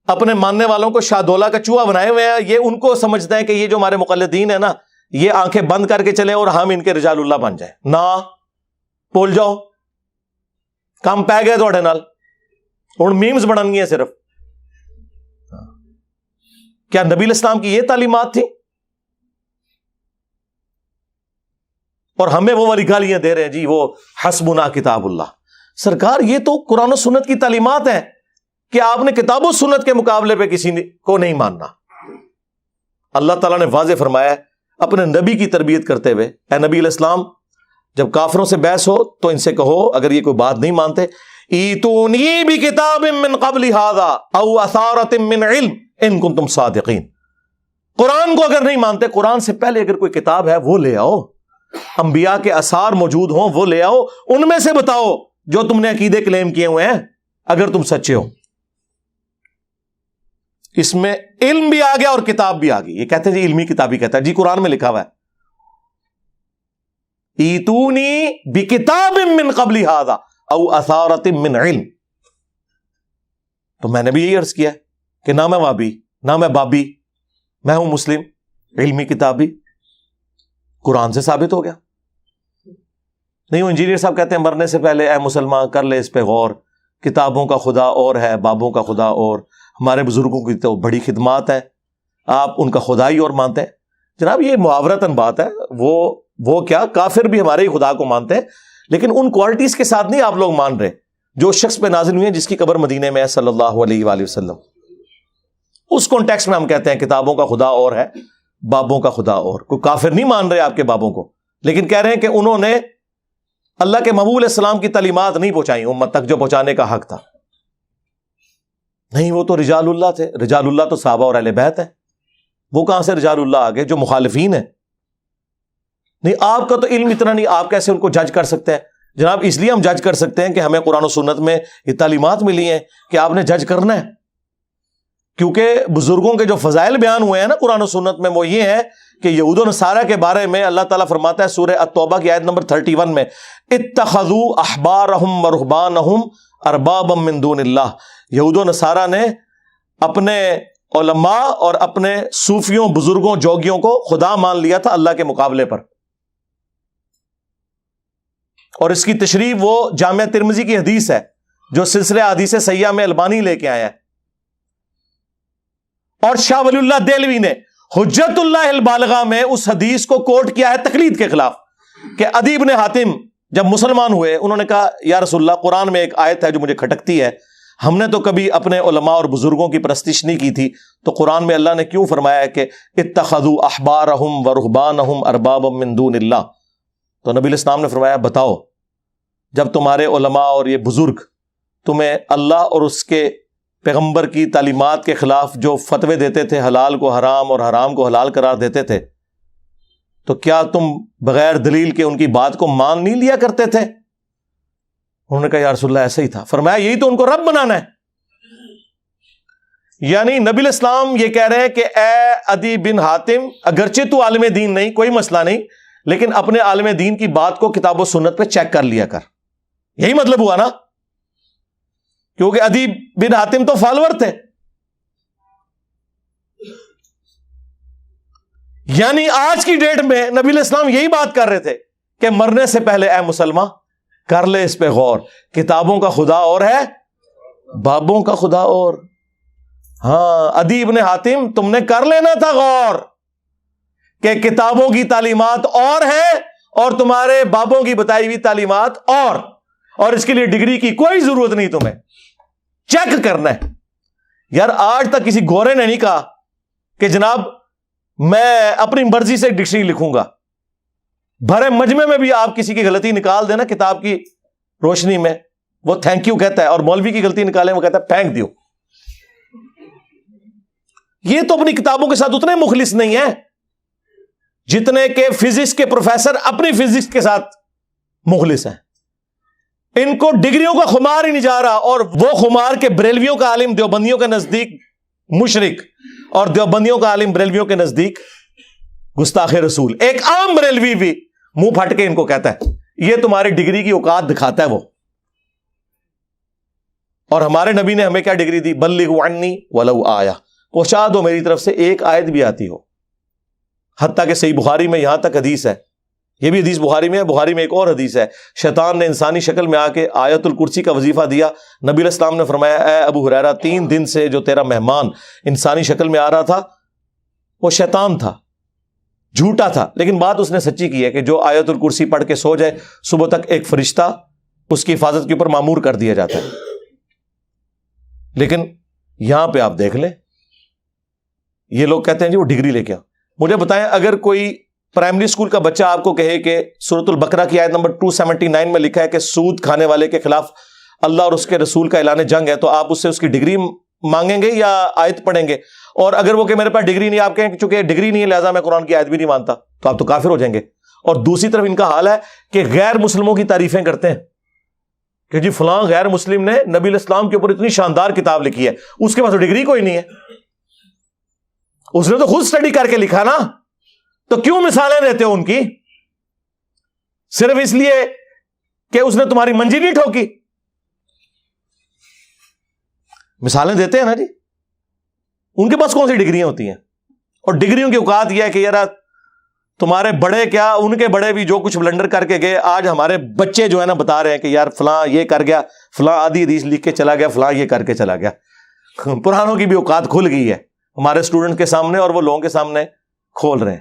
S1: اپنے ماننے والوں کو شاہ کا چوہا بنائے ہوئے ہیں. یہ ان کو سمجھتے ہیں کہ یہ جو ہمارے مقلدین ہیں نا یہ آنکھیں بند کر کے چلے اور ہم ان کے رجال اللہ بن جائیں. نہ بول جاؤ, کام پہ گئے تھوڑے نال, ہن میمز بنن گے صرف. کیا نبی علیہ السلام کی یہ تعلیمات تھی؟ اور ہمیں وہ والی گالیاں دے رہے ہیں جی وہ حسبنا کتاب اللہ. سرکار یہ تو قرآن و سنت کی تعلیمات ہیں کہ آپ نے کتاب و سنت کے مقابلے پہ کسی کو نہیں ماننا. اللہ تعالیٰ نے واضح فرمایا ہے اپنے نبی کی تربیت کرتے ہوئے, اے نبی علیہ السلام جب کافروں سے بحث ہو تو ان سے کہو اگر یہ کوئی بات نہیں مانتے ایتونی بکتاب من قبل ھذا او اثارۃ من علم ان کنتم صادقین. قرآن کو اگر نہیں مانتے, قرآن سے پہلے اگر کوئی کتاب ہے وہ لے آؤ. انبیاء کے آثار موجود ہوں وہ لے آؤ, ان میں سے بتاؤ جو تم نے عقیدے کلیم کیے ہوئے ہیں اگر تم سچے ہو. اس میں علم بھی آ گیا اور کتاب بھی آ گئی. یہ کہتے ہیں جی علمی کتاب ہی کہتا ہے, جی قرآن میں لکھا ہوا ہے ایتونی بکتاب من قبل ھذا او اثارۃ من علم. تو میں نے بھی یہی عرض کیا کہ نہ میں وابی نہ میں بابی, میں ہوں مسلم. علمی کتاب بھی قرآن سے ثابت ہو گیا. نہیں وہ انجینئر صاحب کہتے ہیں مرنے سے پہلے اے مسلمان کر لے اس پہ غور, کتابوں کا خدا اور ہے بابوں کا خدا اور, ہمارے بزرگوں کی تو بڑی خدمات ہے, آپ ان کا خدا ہی اور مانتے ہیں. جناب یہ محاورتاً بات ہے, وہ کیا کافر بھی ہمارے ہی خدا کو مانتے ہیں, لیکن ان کوالٹیز کے ساتھ نہیں آپ لوگ مان رہے جو شخص پہ نازل ہوئی ہیں جس کی قبر مدینے میں ہے صلی اللہ علیہ وآلہ وسلم. اس کانٹیکسٹ میں ہم کہتے ہیں کتابوں کا خدا اور ہے بابوں کا خدا اور. کوئی کافر نہیں مان رہے آپ کے بابوں کو, لیکن کہہ رہے ہیں کہ انہوں نے اللہ کے محبوب علیہ السلام کی تعلیمات نہیں پہنچائی امت تک جو پہنچانے کا حق تھا. نہیں وہ تو رجال اللہ تھے, رجال اللہ تو صحابہ اور اہل بیت ہے, وہ کہاں سے رجال اللہ آگے جو مخالفین ہیں. نہیں آپ کا تو علم اتنا نہیں, آپ کیسے ان کو جج کر سکتے ہیں؟ جناب اس لیے ہم جج کر سکتے ہیں کہ ہمیں قرآن و سنت میں یہ تعلیمات ملی ہیں کہ آپ نے جج کرنا ہے, کیونکہ بزرگوں کے جو فضائل بیان ہوئے ہیں نا قرآن و سنت میں وہ یہ ہے کہ یہود و نصارہ کے بارے میں اللہ تعالیٰ فرماتا ہے سورہ التوبہ کی آیت نمبر 31 میں اتخذوا احبارہم ورہبانہم اربابا من دون اللہ. یہود و نصارہ نے اپنے علماء اور اپنے صوفیوں بزرگوں جوگیوں کو خدا مان لیا تھا اللہ کے مقابلے پر. اور اس کی تشریح وہ جامعہ ترمذی کی حدیث ہے جو سلسلہ حدیث صحیحہ میں البانی لے کے آیا ہے. اور شاہ ولی اللہ دہلوی نے حجت اللہ البالغہ میں اس حدیث کو کوٹ کیا ہے تقلید کے خلاف کہ عدی بن حاتم جب مسلمان ہوئے انہوں نے کہا یا رسول اللہ قرآن میں ایک آیت ہے جو مجھے کھٹکتی ہے, ہم نے تو کبھی اپنے علماء اور بزرگوں کی پرستش نہیں کی تھی, تو قرآن میں اللہ نے کیوں فرمایا ہے کہ اتخذوا احبارہم ورہبانہم اربابا من دون اللہ. تو نبی الاسلام نے فرمایا بتاؤ جب تمہارے علماء اور یہ بزرگ تمہیں اللہ اور اس کے پیغمبر کی تعلیمات کے خلاف جو فتوے دیتے تھے, حلال کو حرام اور حرام کو حلال قرار دیتے تھے, تو کیا تم بغیر دلیل کے ان کی بات کو مان نہیں لیا کرتے تھے؟ انہوں نے کہا یا رسول اللہ ایسا ہی تھا. فرمایا یہی تو ان کو رب بنانا ہے. یعنی نبی الاسلام یہ کہہ رہے ہیں کہ اے عدی بن حاتم اگرچہ تو عالم دین نہیں کوئی مسئلہ نہیں, لیکن اپنے عالم دین کی بات کو کتاب و سنت پہ چیک کر لیا کر. یہی مطلب ہوا نا, کیونکہ عدی بن حاتم تو فالوور تھے. یعنی آج کی ڈیٹ میں نبی علیہ السلام یہی بات کر رہے تھے کہ مرنے سے پہلے اے مسلمان کر لے اس پہ غور, کتابوں کا خدا اور ہے بابوں کا خدا اور. ہاں عدی بن حاتم تم نے کر لینا تھا غور کہ کتابوں کی تعلیمات اور ہیں اور تمہارے بابوں کی بتائی ہوئی تعلیمات اور اس کے لیے ڈگری کی کوئی ضرورت نہیں, تمہیں چیک کرنا ہے. یار آج تک کسی گورے نے نہیں کہا کہ جناب میں اپنی مرضی سے ایک ڈکشنری لکھوں گا. بھرے مجمع میں بھی آپ کسی کی غلطی نکال دینا کتاب کی روشنی میں, وہ تھینک یو کہتا ہے, اور مولوی کی غلطی نکالے وہ کہتا ہے پھینک دیو. یہ تو اپنی کتابوں کے ساتھ اتنے مخلص نہیں ہیں جتنے کہ فزکس کے پروفیسر اپنی فزکس کے ساتھ مخلص ہیں. ان کو ڈگریوں کا خمار ہی نہیں جا رہا, اور وہ خمار کے بریلویوں کا عالم دیوبندیوں کے نزدیک مشرک اور دیوبندیوں کا عالم بریلویوں کے نزدیک گستاخ رسول. ایک عام بریلوی بھی منہ پھٹ کے ان کو کہتا ہے یہ تمہاری ڈگری کی اوقات دکھاتا ہے وہ. اور ہمارے نبی نے ہمیں کیا ڈگری دی؟ بلغوا عنی ولو آیا, پہنچا دو میری طرف سے ایک آیت بھی آتی ہو. حتیٰ کہ صحیح بخاری میں یہاں تک حدیث ہے, یہ بھی حدیث بخاری میں ہے, بخاری میں ایک اور حدیث ہے, شیطان نے انسانی شکل میں آ کے آیت الکرسی کا وظیفہ دیا. نبی علیہ السلام نے فرمایا اے ابو ہریرہ 3 دن سے جو تیرا مہمان انسانی شکل میں آ رہا تھا وہ شیطان تھا, جھوٹا تھا, لیکن بات اس نے سچی کی ہے کہ جو آیت الکرسی پڑھ کے سو جائے صبح تک ایک فرشتہ اس کی حفاظت کے اوپر مامور کر دیا جاتا ہے. لیکن یہاں پہ آپ دیکھ لیں یہ لوگ کہتے ہیں جی وہ ڈگری لے کے آؤ. مجھے بتائیں اگر کوئی پرائمری اسکول کا بچہ آپ کو کہے کہ سورۃ البقرہ کی آیت نمبر 279 میں لکھا ہے کہ سود کھانے والے کے خلاف اللہ اور اس کے رسول کا اعلان جنگ ہے, تو آپ اس سے اس کی ڈگری مانگیں گے یا آیت پڑھیں گے؟ اور اگر وہ کہ میرے پاس ڈگری نہیں, آپ کہیں کہ چونکہ ڈگری نہیں ہے لہٰذا میں قرآن کی آیت بھی نہیں مانتا, تو آپ تو کافر ہو جائیں گے. اور دوسری طرف ان کا حال ہے کہ غیر مسلموں کی تعریفیں کرتے ہیں کہ جی فلاں غیر مسلم نے نبی علیہ السلام کے اوپر اتنی شاندار کتاب لکھی ہے، اس کے پاس ڈگری کوئی نہیں ہے، اس نے تو خود اسٹڈی کر کے لکھا نا، تو کیوں مثالیں دیتے ہو ان کی؟ صرف اس لیے کہ اس نے تمہاری منجی نہیں ٹھوکی؟ مثالیں دیتے ہیں نا جی، ان کے پاس کون سی ڈگریاں ہوتی ہیں؟ اور ڈگریوں کی اوقات یہ ہے کہ یار تمہارے بڑے کیا، ان کے بڑے بھی جو کچھ بلنڈر کر کے گئے، آج ہمارے بچے جو ہے نا بتا رہے ہیں کہ یار فلاں یہ کر گیا، فلاں آدھی حدیث لکھ کے چلا گیا، فلاں یہ کر کے چلا گیا۔ پرانوں کی بھی اوقات کھل گئی ہے ہمارے اسٹوڈنٹ کے سامنے، اور وہ لوگوں کے سامنے کھول رہے ہیں۔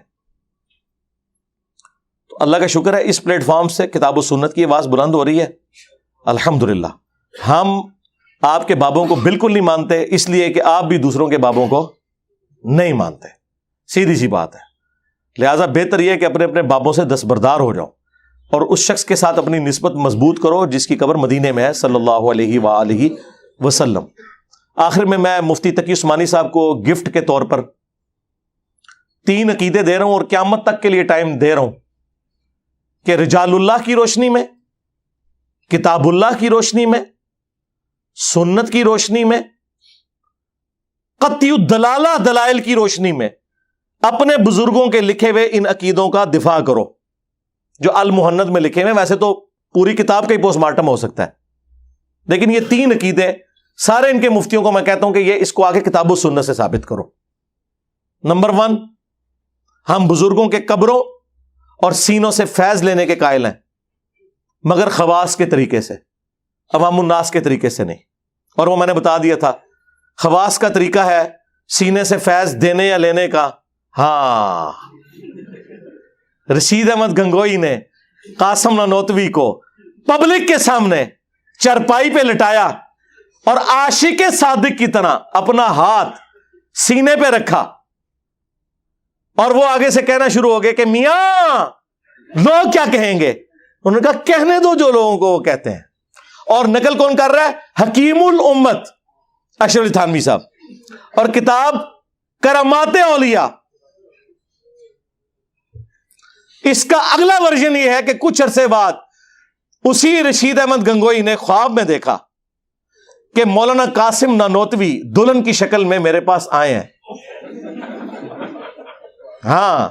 S1: تو اللہ کا شکر ہے اس پلیٹ فارم سے کتاب و سنت کی آواز بلند ہو رہی ہے الحمدللہ۔ ہم آپ کے بابوں کو بالکل نہیں مانتے، اس لیے کہ آپ بھی دوسروں کے بابوں کو نہیں مانتے، سیدھی سی بات ہے۔ لہٰذا بہتر یہ ہے کہ اپنے اپنے بابوں سے دستبردار ہو جاؤ اور اس شخص کے ساتھ اپنی نسبت مضبوط کرو جس کی قبر مدینے میں ہے صلی اللہ علیہ وآلہ وسلم۔ آخر میں مفتی تقی عثمانی صاحب کو گفٹ کے طور پر 3 عقیدے دے رہا ہوں، اور قیامت تک کے لیے ٹائم دے رہا ہوں کہ رجال اللہ کی روشنی میں، کتاب اللہ کی روشنی میں، سنت کی روشنی میں، قطعی الدلالہ دلائل کی روشنی میں اپنے بزرگوں کے لکھے ہوئے ان عقیدوں کا دفاع کرو جو المہند میں لکھے ہوئے۔ ویسے تو پوری کتاب کا ہی پوسٹ مارٹم ہو سکتا ہے، لیکن یہ 3 عقیدے سارے ان کے مفتیوں کو میں کہتا ہوں کہ یہ اس کو آگے کتاب و سنت سے ثابت کرو۔ نمبر 1، ہم بزرگوں کے قبروں اور سینوں سے فیض لینے کے قائل ہیں، مگر خواص کے طریقے سے، عوام الناس کے طریقے سے نہیں۔ اور وہ میں نے بتا دیا تھا، خواص کا طریقہ ہے سینے سے فیض دینے یا لینے کا۔ ہاں، رشید احمد گنگوئی نے قاسم نانوتوی کو پبلک کے سامنے چرپائی پہ لٹایا اور عاشق صادق کی طرح اپنا ہاتھ سینے پہ رکھا، اور وہ آگے سے کہنا شروع ہو گئے کہ میاں لوگ کیا کہیں گے؟ انہوں نے کہا کہنے دو جو لوگوں کو وہ کہتے ہیں۔ اور نقل کون کر رہا ہے؟ حکیم الامت اشرف علی تھانوی صاحب، اور کتاب کرامات اولیاء۔ اس کا اگلا ورژن یہ ہے کہ کچھ عرصے بعد اسی رشید احمد گنگوئی نے خواب میں دیکھا کہ مولانا قاسم نانوتوی دلہن کی شکل میں میرے پاس آئے ہیں۔ ہاں،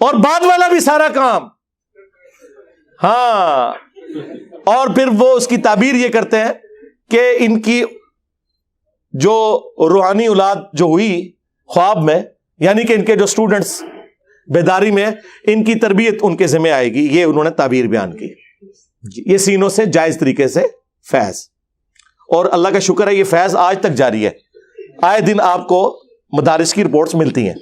S1: اور بعد والا بھی سارا کام۔ ہاں، اور پھر وہ اس کی تعبیر یہ کرتے ہیں کہ ان کی جو روحانی اولاد جو ہوئی خواب میں، یعنی کہ ان کے جو اسٹوڈنٹس بیداری میں، ان کی تربیت ان کے ذمہ آئے گی، یہ انہوں نے تعبیر بیان کی۔ یہ سینوں سے جائز طریقے سے فیض، اور اللہ کا شکر ہے یہ فیض آج تک جاری ہے، آئے دن آپ کو مدارس کی رپورٹس ملتی ہیں۔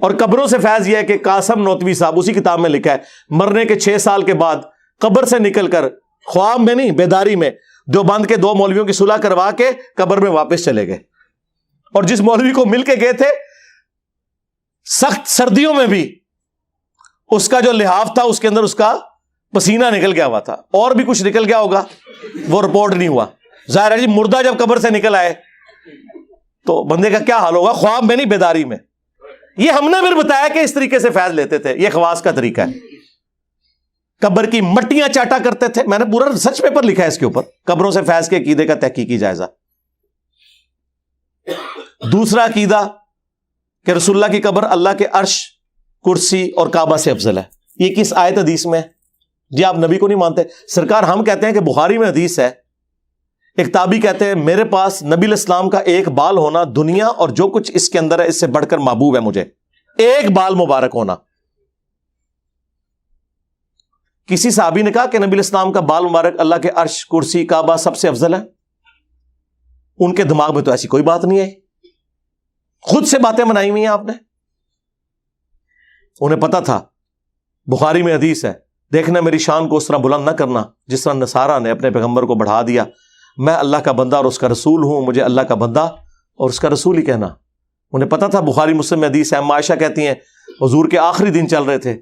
S1: اور قبروں سے فیض یہ ہے کہ قاسم نانوتوی صاحب اسی کتاب میں لکھا ہے مرنے کے 6 سال کے بعد قبر سے نکل کر، خواب میں نہیں بیداری میں، دیوبند کے 2 مولویوں کی صلح کروا کے قبر میں واپس چلے گئے، اور جس مولوی کو مل کے گئے تھے سخت سردیوں میں بھی اس کا جو لحاف تھا اس کے اندر اس کا پسینہ نکل گیا ہوا تھا، اور بھی کچھ نکل گیا ہوگا، وہ رپورٹ نہیں ہوا۔ ظاہر ہے جی مردہ جب قبر سے نکل آئے تو بندے کا کیا حال ہوگا، خواب میں نہیں بیداری میں۔ یہ ہم نے پھر بتایا کہ اس طریقے سے فیض لیتے تھے، یہ خواص کا طریقہ ہے۔ قبر کی مٹیاں چاٹا کرتے تھے، میں نے پورا ریسرچ پیپر لکھا ہے اس کے اوپر، قبروں سے فیض کے عقیدے کا تحقیقی جائزہ۔ دوسرا عقیدہ کہ رسول اللہ کی قبر اللہ کے عرش، کرسی اور کعبہ سے افضل ہے۔ یہ کس آیت حدیث میں؟ جی آپ نبی کو نہیں مانتے؟ سرکار ہم کہتے ہیں کہ بخاری میں حدیث ہے، ایک تابعی کہتے ہیں میرے پاس نبی علیہ السلام کا ایک بال ہونا دنیا اور جو کچھ اس کے اندر ہے اس سے بڑھ کر محبوب ہے مجھے، ایک بال مبارک ہونا۔ کسی صحابی نے کہا کہ نبی علیہ السلام کا بال مبارک اللہ کے عرش، کرسی، کعبہ سب سے افضل ہے؟ ان کے دماغ میں تو ایسی کوئی بات نہیں ہے، خود سے باتیں بنائی ہوئی ہیں آپ نے۔ انہیں پتا تھا، بخاری میں حدیث ہے، دیکھنا میری شان کو اس طرح بلند نہ کرنا جس طرح نصارہ نے اپنے پیغمبر کو بڑھا دیا، میں اللہ کا بندہ اور اس کا رسول ہوں، مجھے اللہ کا بندہ اور اس کا رسول ہی کہنا۔ انہیں پتا تھا، بخاری مسلم میں حدیث ہے، اما عائشہ کہتی ہیں حضور کے آخری دن چل رہے تھے،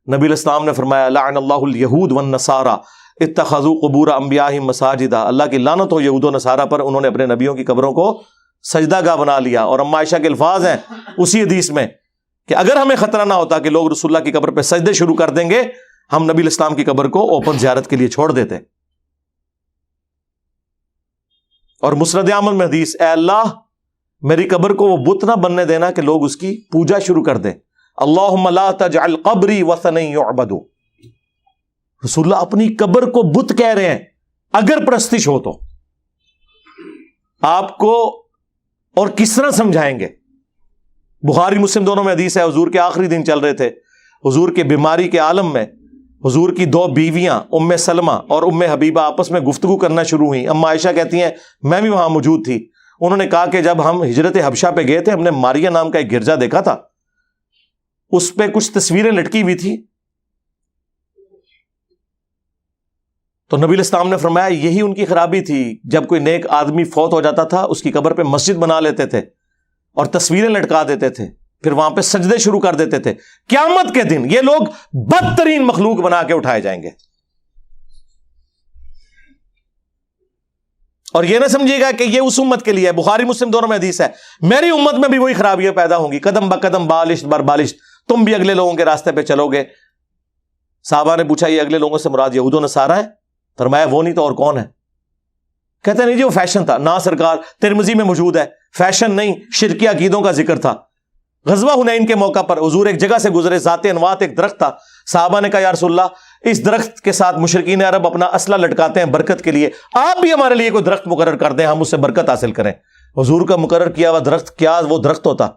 S1: نبی علیہ السلام نے فرمایا لعن اللہ الیہود والنصارى اتخذوا قبور انبیائہم مساجدا، اللہ کی لعنت ہو یہود و نصارہ پر، انہوں نے اپنے نبیوں کی قبروں کو سجدہ گاہ بنا لیا۔ اور اما عائشہ کے الفاظ ہیں اسی حدیث میں کہ اگر ہمیں خطرہ نہ ہوتا کہ لوگ رسول اللہ کی قبر پہ سجدے شروع کر دیں گے، ہم نبی الاسلام کی قبر کو اوپن زیارت کے لیے چھوڑ دیتے. اور مسند احمد میں حدیث، اے اللہ میری قبر کو وہ بت نہ بننے دینا کہ لوگ اس کی پوجا شروع کر دیں. اللہم لا تجعل قبری وثنا یعبد. رسول اللہ اپنی قبر کو بت کہہ رہے ہیں. اگر پرستش ہو تو آپ کو اور کس طرح سمجھائیں گے؟ بخاری مسلم دونوں میں حدیث ہے، حضور کے آخری دن چل رہے تھے، حضور کے بیماری کے عالم میں حضور کی دو بیویاں ام سلمہ اور ام حبیبہ آپس میں گفتگو کرنا شروع ہوئی. اما عائشہ کہتی ہیں میں بھی وہاں موجود تھی. انہوں نے کہا کہ جب ہم ہجرت حبشہ پہ گئے تھے، ہم نے ماریا نام کا ایک گرجا دیکھا تھا، اس پہ کچھ تصویریں لٹکی ہوئی تھی. تو نبی الاسلام نے فرمایا یہی ان کی خرابی تھی. جب کوئی نیک آدمی فوت ہو جاتا تھا اس کی قبر پہ مسجد بنا لیتے تھے اور تصویریں لٹکا دیتے تھے، پھر وہاں پہ سجدے شروع کر دیتے تھے. قیامت کے دن یہ لوگ بدترین مخلوق بنا کے اٹھائے جائیں گے. اور یہ نہ سمجھیے گا کہ یہ اس امت کے لیے ہے. بخاری مسلم دونوں میں حدیث ہے، میری امت میں بھی وہی خرابیاں پیدا ہوں گی، قدم بقدم بالشت بر بالشت، تم بھی اگلے لوگوں کے راستے پہ چلو گے. صحابہ نے پوچھا یہ اگلے لوگوں سے مراد یہود و نصارہ ہے؟ فرمایا وہ نہیں تو اور کون ہے؟ کہتے نہیں جی وہ فیشن تھا. نہ سرکار، ترمذی میں موجود ہے، فیشن نہیں شرکی عقیدوں کا ذکر تھا. غزوہ حنین کے موقع پر حضور ایک جگہ سے گزرے، ذات انوات ایک درخت تھا. صحابہ نے کہا یا رسول اللہ اس درخت کے ساتھ مشرکین عرب اپنا اسلحہ لٹکاتے ہیں برکت کے لیے، آپ بھی ہمارے لیے کوئی درخت مقرر کر دیں، ہم اس سے برکت حاصل کریں. حضور کا مقرر کیا ہوا درخت کیا وہ درخت ہوتا؟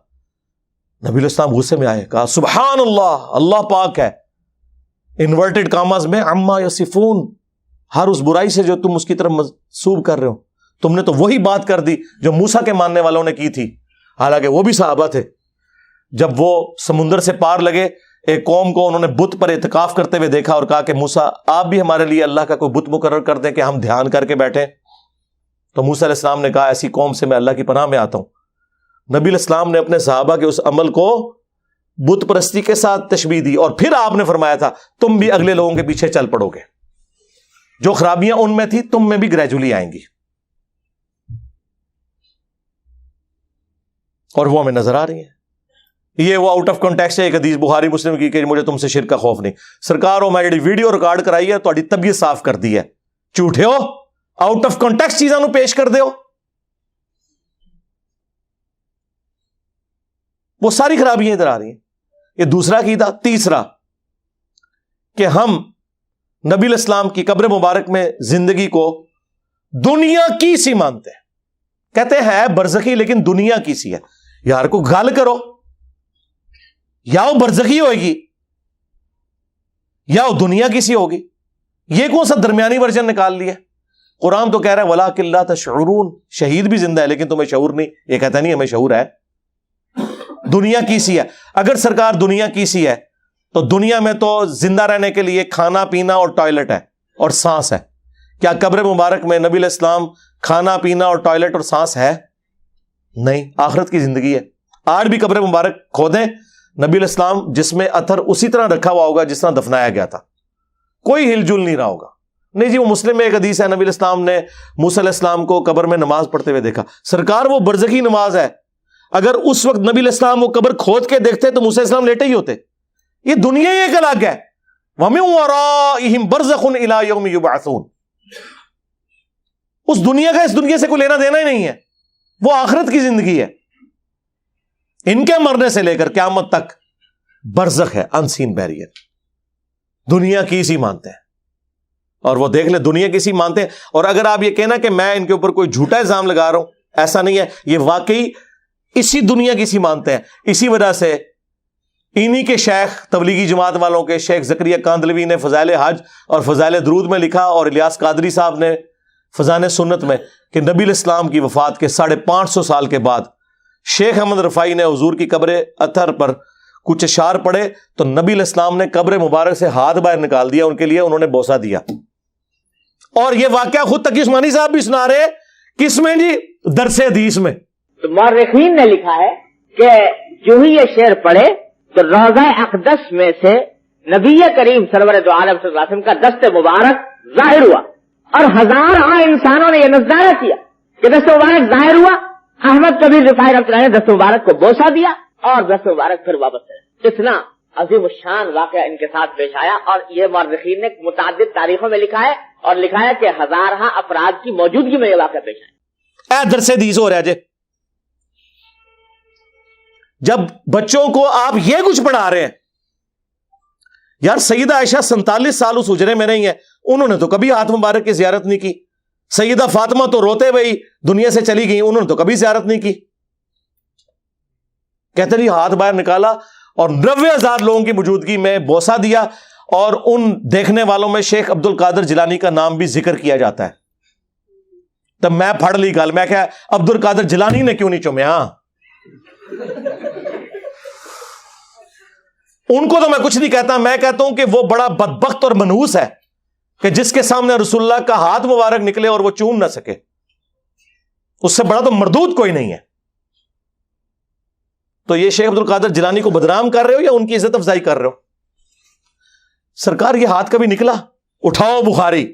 S1: نبی الاسلام غصے میں آئے، کہا سبحان اللہ، اللہ پاک ہے، انورٹڈ کاماز میں عما یصفون، ہر اس برائی سے جو تم اس کی طرف منسوب کر رہے ہو. تم نے تو وہی بات کر دی جو موسیٰ کے ماننے والوں نے کی تھی، حالانکہ وہ بھی صحابہ تھے. جب وہ سمندر سے پار لگے، ایک قوم کو انہوں نے بت پر اعتکاف کرتے ہوئے دیکھا اور کہا کہ موسیٰ آپ بھی ہمارے لیے اللہ کا کوئی بت مقرر کر دیں کہ ہم دھیان کر کے بیٹھیں. تو موسیٰ علیہ السلام نے کہا ایسی قوم سے میں اللہ کی پناہ میں آتا ہوں. نبی علیہ السلام نے اپنے صحابہ کے اس عمل کو بت پرستی کے ساتھ تشبیہ دی، اور پھر آپ نے فرمایا تھا تم بھی اگلے لوگوں کے پیچھے چل پڑو گے، جو خرابیاں ان میں تھی تم میں بھی گریجولی آئیں گی، اور وہ ہمیں نظر آ رہی ہیں. یہ وہ آؤٹ آف کانٹیکسٹ ہے ایک حدیث بخاری مسلم کی کہ مجھے تم سے شرک کا خوف نہیں. سرکار ہو میں جڑی ویڈیو ریکارڈ کرائی ہے تہاڈی طبیعت صاف کر دی ہے، جھوٹے ہو، آؤٹ آف کانٹیکسٹ چیزاں نو پیش کر دیو، وہ ساری خرابیاں ادھر آ رہی ہیں. یہ دوسرا عقیدہ. تیسرا کہ ہم نبی الاسلام کی قبر مبارک میں زندگی کو دنیا کی سی مانتے ہیں. کہتے ہیں برزخی لیکن دنیا کی سی ہے. یار کو گل کرو، یا وہ برزخی ہوئے گی یا وہ دنیا کی سی ہوگی. یہ کون سا درمیانی ورژن نکال لیا؟ قرآن تو کہہ رہا ہے وَلَٰكِن لَا تَشْعُرُونَ، شہید بھی زندہ ہے لیکن تمہیں شعور نہیں. یہ کہتا نہیں ہمیں شعور ہے، دنیا کی سی ہے. اگر سرکار دنیا کی سی ہے تو دنیا میں تو زندہ رہنے کے لیے کھانا پینا اور ٹوائلٹ ہے اور سانس ہے. کیا قبر مبارک میں نبی علیہ السلام کھانا پینا اور ٹوائلٹ اور سانس ہے؟ نہیں، آخرت کی زندگی ہے. آج بھی قبر مبارک کھودیں، نبی علیہ السلام جس میں اتھر اسی طرح رکھا ہوا ہوگا جس طرح دفنایا گیا تھا، کوئی ہل جل نہیں رہا ہوگا. نہیں جی وہ مسلم میں ایک حدیث ہے نبی علیہ السلام نے موسیٰ علیہ السلام کو قبر میں نماز پڑھتے ہوئے دیکھا. سرکار وہ برزخی نماز ہے. اگر اس وقت نبی علیہ السلام وہ قبر کھود کے دیکھتے تو موسیٰ علیہ السلام لیٹے ہی ہوتے. یہ دنیا ہی ایک الگ ہے. وَمِن وَرَائِهِمْ بَرْزَخٌ إِلَىٰ يَوْمِ يُبْعَثُونَ. اس دنیا کا اس دنیا سے کوئی لینا دینا ہی نہیں ہے، وہ آخرت کی زندگی ہے. ان کے مرنے سے لے کر قیامت تک برزخ ہے، انسین بیریئر. دنیا کی سی مانتے ہیں، اور وہ دیکھ لیں دنیا کی سی مانتے ہیں. اور اگر آپ یہ کہنا کہ میں ان کے اوپر کوئی جھوٹا الزام لگا رہا ہوں، ایسا نہیں ہے. یہ واقعی اسی دنیا کی سی مانتے ہیں. اسی وجہ سے انہی کے شیخ تبلیغی جماعت والوں کے شیخ زکریا کاندلوی نے فضائل حج اور فضائل درود میں لکھا، اور الیاس قادری صاحب نے فضائل سنت میں، کہ نبی الاسلام کی وفات کے 550 سال کے بعد شیخ احمد رفاعی نے حضور کی قبر اطہر پر کچھ اشعار پڑھے تو نبی الاسلام نے قبر مبارک سے ہاتھ باہر نکال دیا، ان کے لیے انہوں نے بوسہ دیا. اور یہ واقعہ خود تقی عثمانی صاحب بھی سنا رہے. کس میں جی؟ درس حدیث میں.
S3: تو مورخین نے لکھا ہے کہ جو ہی یہ شعر پڑھے تو روضہ اقدس میں سے نبی کریم سرور دو عالم صلی اللہ علیہ وسلم کا دست مبارک ظاہر ہوا، اور ہزاروں انسانوں نے یہ نظارہ کیا کہ دست مبارک ظاہر ہوا. احمد کبیر رفاعی رحمۃ اللہ نے دست مبارک کو بوسہ دیا اور دست مبارک پھر واپس چلا. اتنا عظیم الشان واقعہ ان کے ساتھ پیش آیا، اور یہ مورخین نے متعدد تاریخوں میں لکھا ہے، اور لکھا ہے کہ ہزارہ افراد کی موجودگی میں یہ واقعہ پیش آیا۔
S1: اے درس حدیث ہو رہا جے، جب بچوں کو آپ یہ کچھ پڑھا رہے ہیں، یار سیدہ عائشہ 47 سال اس حجرے میں رہی ہیں، انہوں نے تو کبھی ہاتھ مبارک کی زیارت نہیں کی۔ سیدہ فاطمہ تو روتے ہوئے دنیا سے چلی گئی، انہوں نے تو کبھی زیارت نہیں کی۔ کہتے نہیں ہاتھ باہر نکالا اور 90,000 لوگوں کی موجودگی میں بوسہ دیا، اور ان دیکھنے والوں میں شیخ عبد القادر جیلانی کا نام بھی ذکر کیا جاتا ہے۔ تب میں پڑھ لی گل، میں کہا عبد القادر جیلانی نے کیوں نہیں چومیا؟ ان کو تو میں کچھ نہیں کہتا، میں کہتا ہوں کہ وہ بڑا بدبخت اور منحوس ہے کہ جس کے سامنے رسول اللہ کا ہاتھ مبارک نکلے اور وہ چوم نہ سکے۔ اس سے بڑا تو مردود کوئی نہیں ہے۔ تو یہ شیخ عبد القادر جیلانی کو بدنام کر رہے ہو یا ان کی عزت افزائی کر رہے ہو؟ سرکار یہ ہاتھ کبھی نکلا؟ اٹھاؤ بخاری،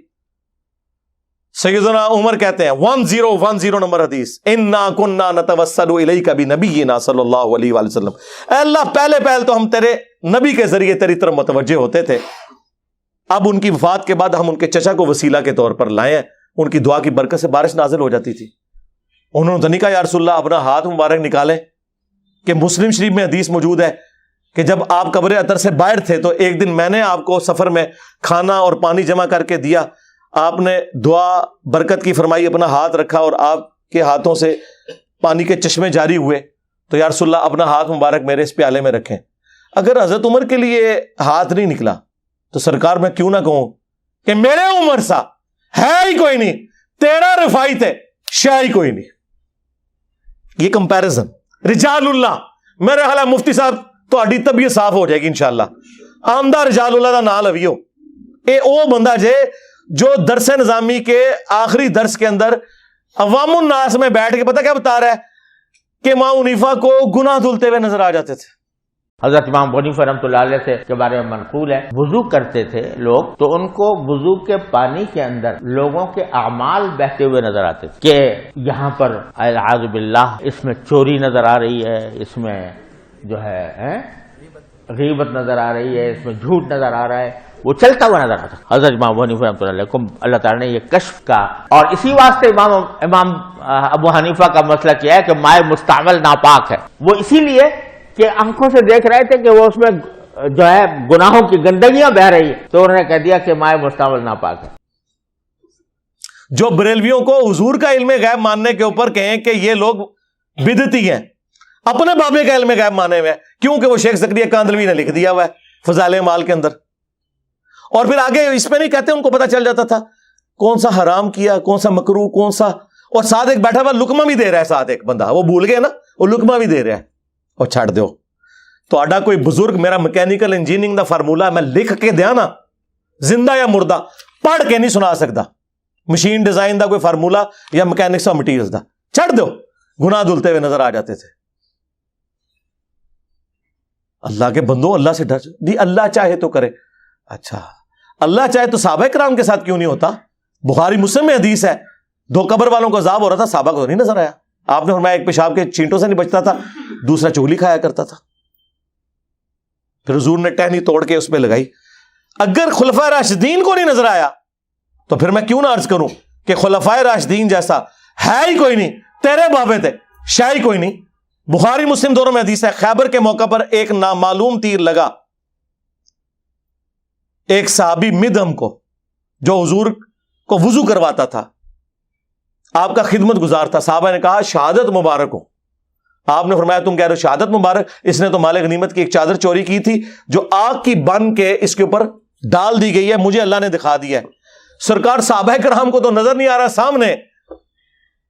S1: سیدنا عمر کہتے ہیں 1010 نمبر حدیث، انا کنا نتوسل الیک بنبینا صلی اللہ علیہ وآلہ وسلم، اے اللہ پہلے تو ہم تیرے نبی کے ذریعے تیری طرف متوجہ ہوتے تھے، اب ان کی وفات کے بعد ہم ان کے چچا کو وسیلہ کے طور پر لائے ہیں، ان کی دعا کی برکت سے بارش نازل ہو جاتی تھی۔ انہوں نے تو نہیں کہا یا رسول اللہ اپنا ہاتھ مبارک نکالیں، کہ مسلم شریف میں حدیث موجود ہے کہ جب آپ قبر اطہر سے باہر تھے تو ایک دن میں نے آپ کو سفر میں کھانا اور پانی جمع کر کے دیا، آپ نے دعا برکت کی فرمائی، اپنا ہاتھ رکھا اور آپ کے ہاتھوں سے پانی کے چشمے جاری ہوئے، تو یا رسول اللہ اپنا ہاتھ مبارک میرے اس پیالے میں رکھیں۔ اگر حضرت عمر کے لیے ہاتھ نہیں نکلا تو سرکار میں کیوں نہ کہوں کہ میرے عمر سا ہے ہی کوئی نہیں، تیرا رفاعت ہے شاہ ہی کوئی نہیں۔ یہ کمپیرزن رجال اللہ، میرے خیال ہے مفتی صاحب تہاڈی طبیعت صاف ہو جائے گی انشاءاللہ۔ آمدہ رجال اللہ دا نام لویو، اے او بندہ جے جو درس نظامی کے آخری درس کے اندر عوام الناس میں بیٹھ کے پتہ کیا بتا رہا ہے کہ امام حنیفہ کو گناہ دھلتے ہوئے نظر آ جاتے تھے۔
S2: حضرت امام ابو حنیفہ رحمۃ اللہ علیہ سے کے بارے میں منقول ہے، وضو کرتے تھے لوگ تو ان کو وضو کے پانی کے اندر لوگوں کے اعمال بہتے ہوئے نظر آتے تھے، کہ یہاں پر اعوذ باللہ اس میں چوری نظر آ رہی ہے، اس میں جو ہے غیبت نظر آ رہی ہے، اس میں جھوٹ نظر آ رہا ہے، وہ چلتا ہوا نظر آتا۔ حضرت امام ابو حنیفہ رحمۃ اللہ علیہ کو اللہ تعالیٰ نے یہ کشف کا، اور اسی واسطے امام ابو حنیفہ کا مسئلہ کیا ہے کہ مائع مستعمل ناپاک ہے، وہ اسی لیے کہ آنکھوں سے دیکھ رہے تھے کہ وہ اس میں جو ہے گناہوں کی گندگیاں بہ رہی ہیں، تو انہوں نے کہہ دیا کہ مائع مستعمل ناپاک ہے۔
S1: جو بریلویوں کو حضور کا علم غیب ماننے کے اوپر کہیں کہ یہ لوگ بدعتی ہیں، اپنے بابے کا علم غیب مانے ہوئے ہیں، کیونکہ وہ شیخ زکریا کاندلوی نے لکھ دیا ہوا ہے فضائل اعمال کے اندر، اور پھر آگے اس میں نہیں کہتے، ان کو پتا چل جاتا تھا کون سا حرام کیا، کون سا مکروہ، کون سا، اور ساتھ ایک بیٹھا ہوا لقمہ بھی دے رہا ہے، ساتھ ایک بندہ وہ بھول گئے نا، وہ لقمہ بھی دے رہا ہے، اور چھاڑ دو تو آڈا کوئی بزرگ میرا میکینیکل انجینئرنگ دا فارمولا میں لکھ کے دیا نا، زندہ یا مردہ پڑھ کے نہیں سنا سکتا، مشین ڈیزائن دا کوئی فارمولا یا میکینکس آف مٹیریلز دا، چھڑ دو، گناہ دھلتے ہوئے نظر آ جاتے تھے۔ اللہ کے بندوں اللہ سے ڈر دی، اللہ چاہے تو کرے، اچھا اللہ چاہے تو صحابہ کرام کے ساتھ کیوں نہیں ہوتا؟ بخاری مسلم میں حدیث ہے، 2 قبر والوں کو عذاب ہو رہا تھا، صحابہ کو نہیں نظر آیا، آپ نے فرمایا ایک پیشاب کے چینٹوں سے نہیں بچتا تھا، دوسرا چگلی کھایا کرتا تھا، پھر حضور نے ٹہنی توڑ کے اس پہ لگائی۔ اگر خلفائے راشدین کو نہیں نظر آیا تو پھر میں کیوں نہ عرض کروں کہ خلفائے راشدین جیسا ہے ہی کوئی نہیں، تیرے بابے تھے شاہ ہی کوئی نہیں۔ بخاری مسلم دونوں میں حدیث ہے، خیبر کے موقع پر ایک نامعلوم تیر لگا ایک صحابی مدھم کو، جو حضور کو وضو کرواتا تھا، آپ کا خدمت گزار تھا، صحابہ نے کہا شہادت مبارک ہو، آپ نے فرمایا تم کہہ رہے ہو شہادت مبارک، اس نے تو مال غنیمت کی ایک چادر چوری کی تھی جو آگ کی بن کے اس کے اوپر ڈال دی گئی ہے، مجھے اللہ نے دکھا دیا ہے۔ سرکار صحابہ کرام کو تو نظر نہیں آ رہا سامنے،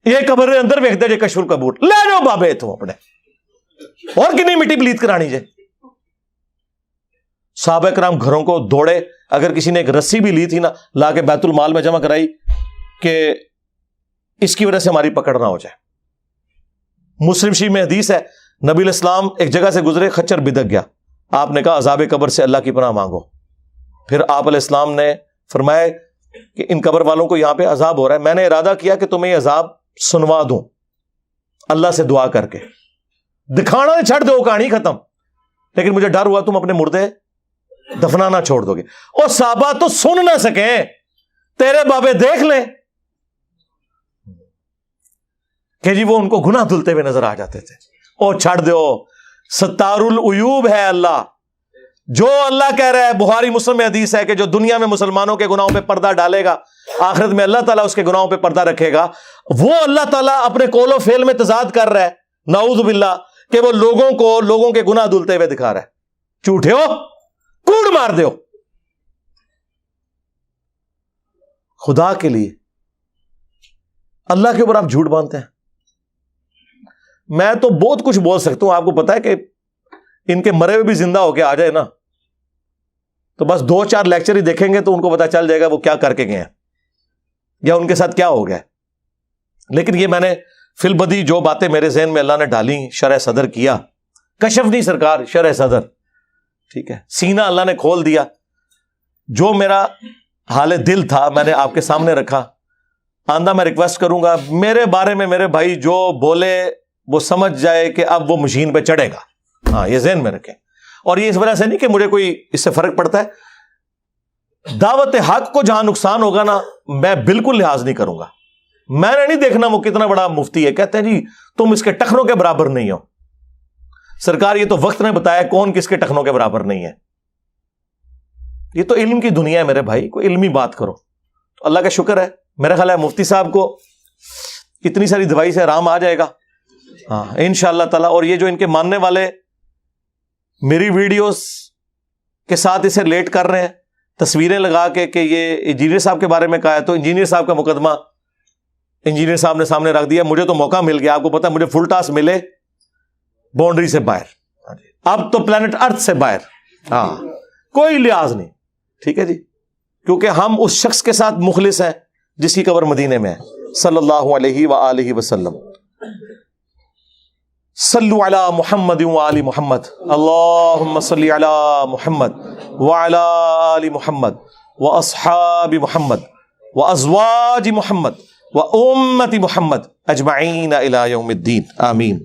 S1: یہ قبر اندر ویکھتے جے کشف القبور، لے جاؤ بابے تو اپنے، اور کنی مٹی پلیت کرانی جے۔ صحابہ کرام گھروں کو دوڑے، اگر کسی نے ایک رسی بھی لی تھی نا لا کے بیت المال میں جمع کرائی کہ اس کی وجہ سے ہماری پکڑ نہ ہو جائے۔ مسلم شریف میں حدیث ہے، نبی علیہ السلام ایک جگہ سے گزرے، خچر بدک گیا، آپ نے کہا عذاب قبر سے اللہ کی پناہ مانگو، پھر آپ علیہ السلام نے فرمایا کہ ان قبر والوں کو یہاں پہ عذاب ہو رہا ہے، میں نے ارادہ کیا کہ تمہیں یہ عذاب سنوا دوں اللہ سے دعا کر کے، دکھانا چھڑ دو، کہانی ختم۔ لیکن مجھے ڈر ہوا تم اپنے مردے دفنانا چھوڑ دو گے. اور صحابہ تو سن نہ سکیں, تیرے بابے دیکھ لیں کہ جی وہ ان کو گناہ دھلتے ہوئے نظر آ جاتے تھے. اور چھڑ دو, ستار العیوب ہے اللہ. جو اللہ کہہ رہا ہے, بخاری مسلم میں حدیث ہے کہ جو دنیا میں مسلمانوں کے گناہوں پہ پردہ ڈالے گا, آخرت میں اللہ تعالیٰ اس کے گناہوں پہ پردہ رکھے گا. وہ اللہ تعالیٰ اپنے قول و فعل میں تضاد کر رہا ہے, نعوذ باللہ, کہ وہ لوگوں کے گناہ دھلتے ہوئے دکھا رہا ہے. جھوٹے ہو, کوڑ مار دو. خدا کے لیے اللہ کے اوپر آپ جھوٹ باندھتے ہیں. میں تو بہت کچھ بول سکتا ہوں, آپ کو پتا ہے کہ ان کے مرے ہوئے بھی زندہ ہو کے آ جائے نا, تو بس 2-4 لیکچر ہی دیکھیں گے تو ان کو پتا چل جائے گا وہ کیا کر کے گئے ہیں یا ان کے ساتھ کیا ہو گیا. لیکن یہ میں نے فی البدی جو باتیں میرے ذہن میں اللہ نے ڈالی, شرح صدر کیا, کشف نہیں سرکار, شرح صدر, ٹھیک ہے, سینہ اللہ نے کھول دیا. جو میرا حال دل تھا میں نے آپ کے سامنے رکھا. آندہ میں ریکویسٹ کروں گا میرے بارے میں میرے بھائی جو بولے وہ سمجھ جائے کہ اب وہ مشین پہ چڑھے گا. ہاں, یہ ذہن میں رکھیں. اور یہ اس وجہ سے نہیں کہ مجھے کوئی اس سے فرق پڑتا ہے. دعوت حق کو جہاں نقصان ہوگا نا, میں بالکل لحاظ نہیں کروں گا. میں نے نہیں دیکھنا وہ کتنا بڑا مفتی ہے, کہتے ہیں جی تم اس کے ٹخنوں کے برابر نہیں ہو. سرکار یہ تو وقت نے بتایا کون کس کے ٹخنوں کے برابر نہیں ہے. یہ تو علم کی دنیا ہے میرے بھائی, کوئی علمی بات کرو. تو اللہ کا شکر ہے, میرا خیال ہے مفتی صاحب کو اتنی ساری دوائی سے آرام آ جائے گا, ہاں انشاءاللہ تعالیٰ. اور یہ جو ان کے ماننے والے میری ویڈیوز کے ساتھ اسے ریلیٹ کر رہے ہیں, تصویریں لگا کے کہ یہ انجینئر صاحب کے بارے میں کہا ہے, تو انجینئر صاحب کا مقدمہ انجینئر صاحب نے سامنے رکھ دیا. مجھے تو موقع مل گیا, آپ کو پتا ہے مجھے فل ٹاس ملے باؤنڈری سے باہر, اب تو پلانٹ ارتھ سے باہر. ہاں, کوئی لحاظ نہیں, ٹھیک ہے جی, کیونکہ ہم اس شخص کے ساتھ مخلص ہیں جس کی قبر مدینے میں ہے, صلی اللہ علیہ وآلہ وسلم. صلو علی محمد وآل محمد, اللہم صلی علی محمد وعلی آل محمد واصحاب محمد وازواج محمد وامت محمد اجمعین الی یوم الدین, آمین.